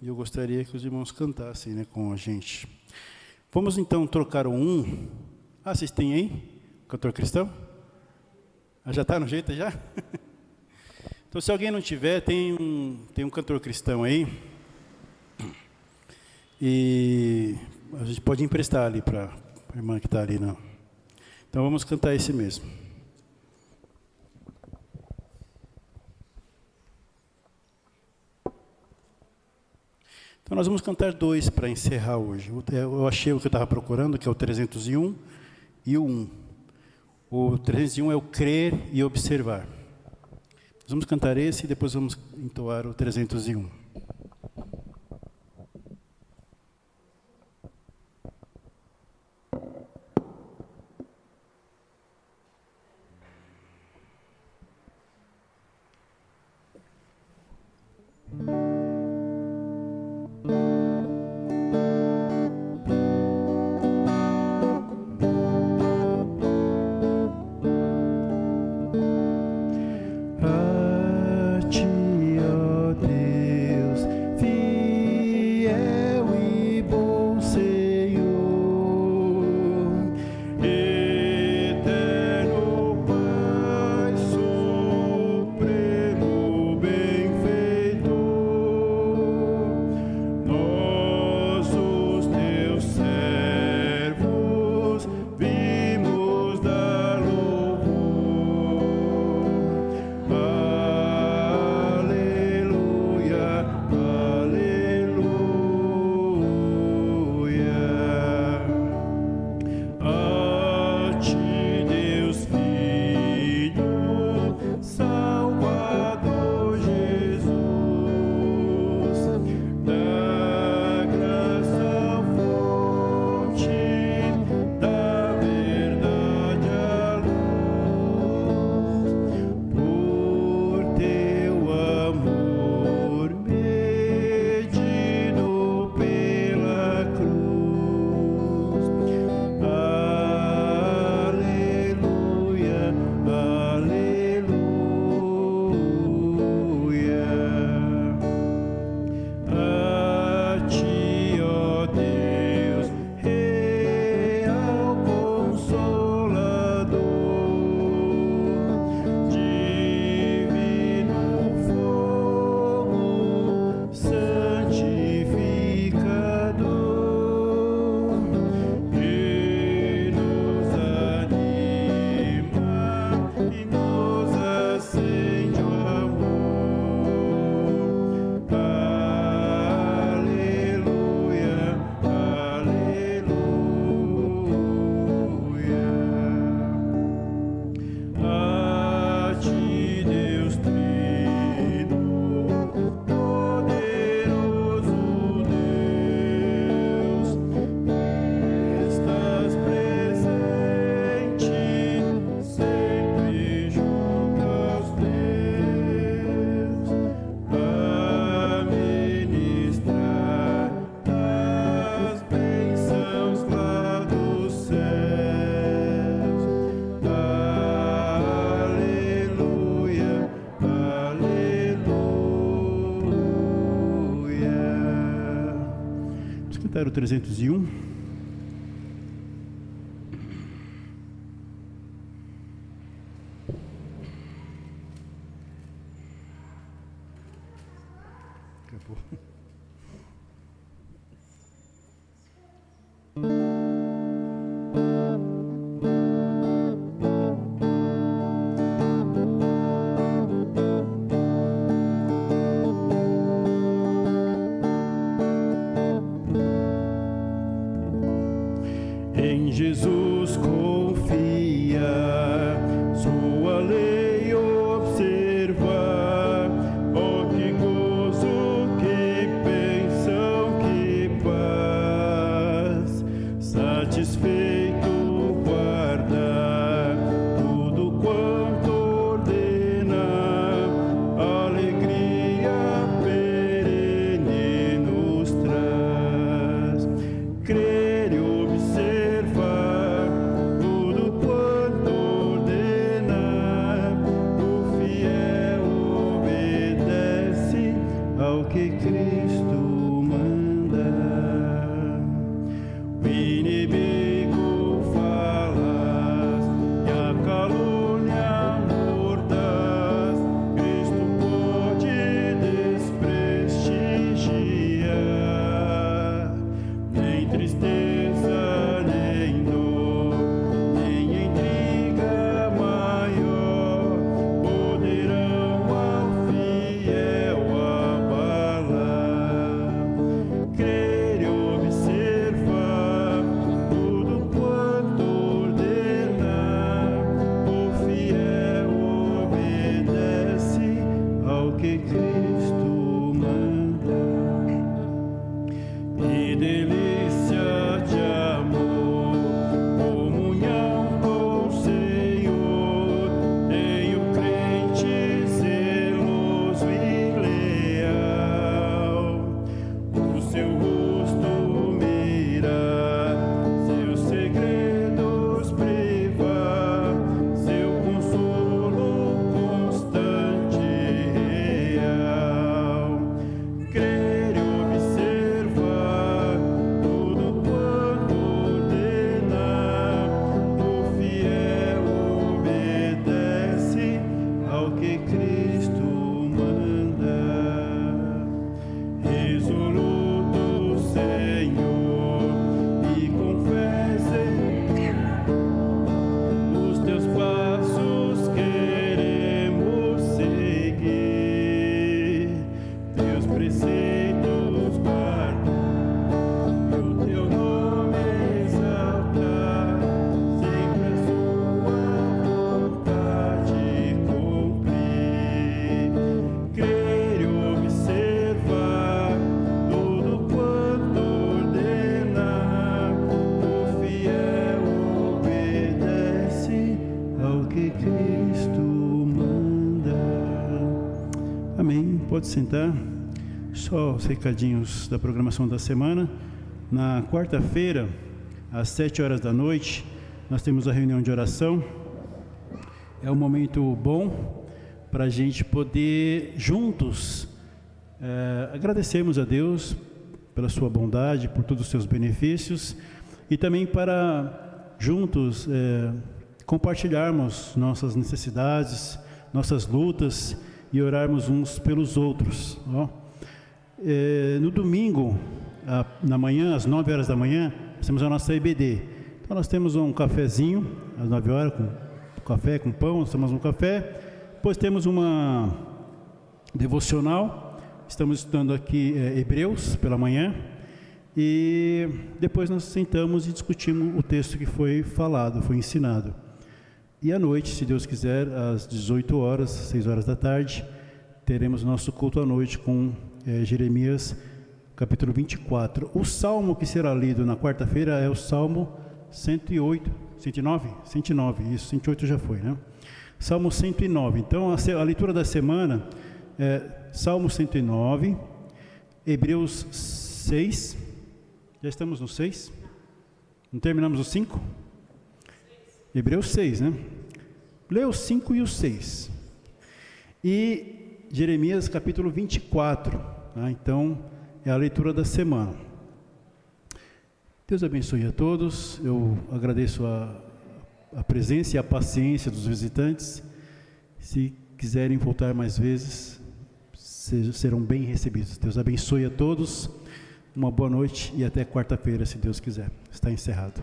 E eu gostaria que os irmãos cantassem, né, com a gente. Vamos então trocar o 1. Vocês têm aí? Cantor cristão? Já está no jeito já? Então, se alguém não tiver, tem um cantor cristão aí. E a gente pode emprestar ali para a irmã que está ali, não. Então vamos cantar esse mesmo. Então nós vamos cantar 2 para encerrar hoje. Eu achei o que eu estava procurando, que é o 301 e o 1. O 301 é o crer e observar. Nós vamos cantar esse e depois vamos entoar o 301. A Ti, ó Deus, comentário 301. Acabou. Em Jesus confia, sua lei observa, oh que gozo, que bênção, que paz, satisfeito guarda tudo quanto ordena, alegria perene nos traz. Crer e observar tudo quanto ordena, o fiel obedece ao que Cristo manda. O inimigo falas e a calúnia mordaz, Cristo pode desprestigiar. Nem tristeza, nem dor, nem intriga maior poderão ao fiel abalar. Crer e observar tudo quanto ordenar, o fiel obedece ao que Cristo manda. E delícia de amor, comunhão com o Senhor, tem o crente zeloso e leal. O seu rosto mirar, seus segredos privar, seu consolo constante e real. Crer e observar tudo quanto ordenar, o fiel obedece ao que Cristo manda. Resoluto, Senhor, e confessem os teus passos queremos seguir, teus preceitos guardar e o teu nome exaltar, sempre a sua vontade cumprir. Crer e observar tudo quanto ordenar, o fiel obedece ao que Cristo manda. Amém. Pode sentar. Só os recadinhos da programação da semana. Na quarta-feira, às 7 horas da noite, nós temos a reunião de oração. É um momento bom para a gente poder juntos agradecermos a Deus pela sua bondade, por todos os seus benefícios, e também para juntos compartilharmos nossas necessidades, nossas lutas e orarmos uns pelos outros. Ó. No domingo, na manhã, às 9 horas da manhã, nós temos a nossa EBD. Então nós temos um cafezinho às 9 horas, com café, com pão, nós tomamos um café. Depois temos uma devocional, estamos estudando aqui Hebreus pela manhã. E depois nós sentamos e discutimos o texto que foi falado, foi ensinado. E à noite, se Deus quiser, às 18 horas, 6 horas da tarde, teremos nosso culto à noite com Jeremias, capítulo 24. O salmo que será lido na quarta-feira é o Salmo 108, 109? 109, isso, 108 já foi, né? Salmo 109. Então, a leitura da semana é Salmo 109, Hebreus 6. Já estamos no 6? Não terminamos o 5? Hebreus 6, né? Lê o 5 e o 6. E Jeremias capítulo 24. Tá? Então, é a leitura da semana. Deus abençoe a todos. Eu agradeço a presença e a paciência dos visitantes. Se quiserem voltar mais vezes, serão bem recebidos. Deus abençoe a todos. Uma boa noite e até quarta-feira, se Deus quiser. Está encerrado.